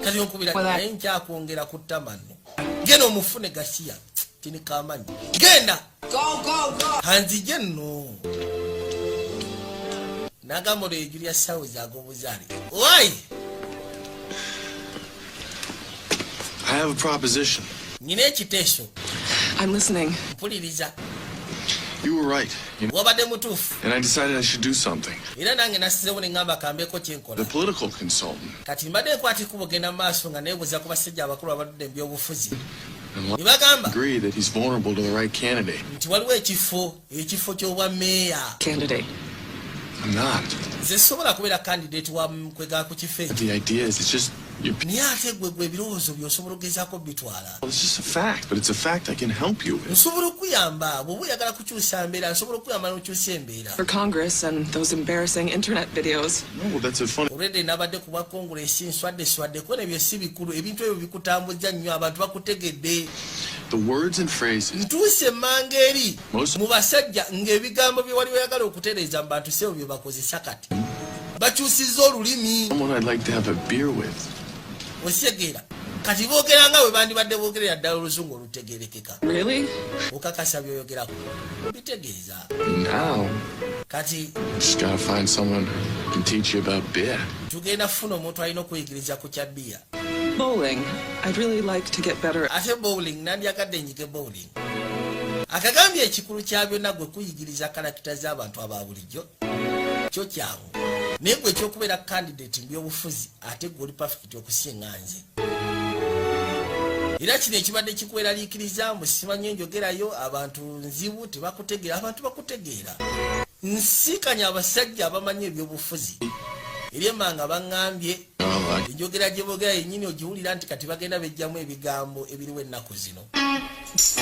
Kati onkubira naye nkyakwongera ku ttamano. Genda omufune gasiya. Tini kamanyi. Genda! Go! Hanzije nno. Nagamba olwo ejulya ssaawa z'ag'obuzaale. Why? I have a proposition. Nina ekiteeso. I'm listening. Mpuliriza. You were right. Wabadde mutuufu. And I decided I should do something. Era nange nasizeewo ne ngamba kambeeko kye nkola. The political consultant. Kati mbadde nkwata ekkubo genda mu maaso nga neebuuza ku basajja abakulu abadde ebyobufuzi. Ne bagamba Agree that he's vulnerable to the right candidate. nti waliwo ekifo ky'obwa meeya. Candidate. I'm not. Nze sobola kubeera candidate wa kwega ku kifo ekyo. The idea is it's just Naye ate gwe ebirowoozo by'osobola okugezaako bitwala. it's just a fact, but it's a fact I can help you with. Nsobola okuyamba bw'oba oyagala kukyusa mbeera nsobola okuyamba n'okyusa embeera. For Congress and those embarrassing internet videos. No, well, that's a funny. Already nabadde ku bwa Congress nswadde kuba ebyo si bikulu ebintu ebyo bikutambuza nnyo abantu bakutegedde. The words and phrases. Ntuuse emmanga eri mu basajja ng'ebigambo bye wali oyagala okutereeza mu bantu sebo bye bakozesa kati. Bakyusizza olulimi. Someone I'd like to have a beer with. Osegera kati boogera nga bwe bandibadde boogerera ddala oluzungu olutegerekeka. Really? Okakasa by'oyogerako bitegeeza. Now, kati just gotta find someone who can teach you about beer. tugenda kufuna omuntu alina okuyigiriza ku kya bbiya. Bowling. I'd really like to get better. Ate bowling nandyagadde nyige bowling. Akagambye ekikulu kya byonna gwe kuyigiriza kalakita z'abantu aba bulijjo kyo kyangu naye gwe ekyokubeera candidate mu byobufuzi ate gwe oli perfect okusinga nze. Era kino ekibadde kikweraliikiriza mbu simanyi njogerayo abantu nzibu tebakutegeera. Abantu bakutegeera. Nsikanya abasajja abamanyi ebyobufuzi. Eryemmanga baŋŋambye enjogera gye boogera yennyini ogiwulira nti kati bagenda bejjamu ebigambo ebiriwo ennaku zino.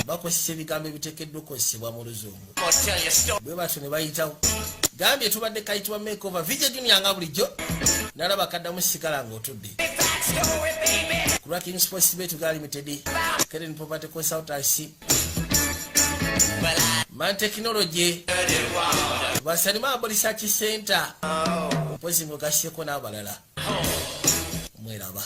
Bakozesa ebigambo ebiteekeddwa okukozesebwa mu luzungu. Bwe batyo ne bayitawo. Gambye tubadde kayitibwa makeover Vijay Junior nga bulijjo. Nalaba kaddamu sikala ng'otudde. Ku lwa King Sports Bet Limited, Keren Property Consultancy, Man Technology, Basalima Research Center, mpozi mugasyeko n'abalala. Mweraba.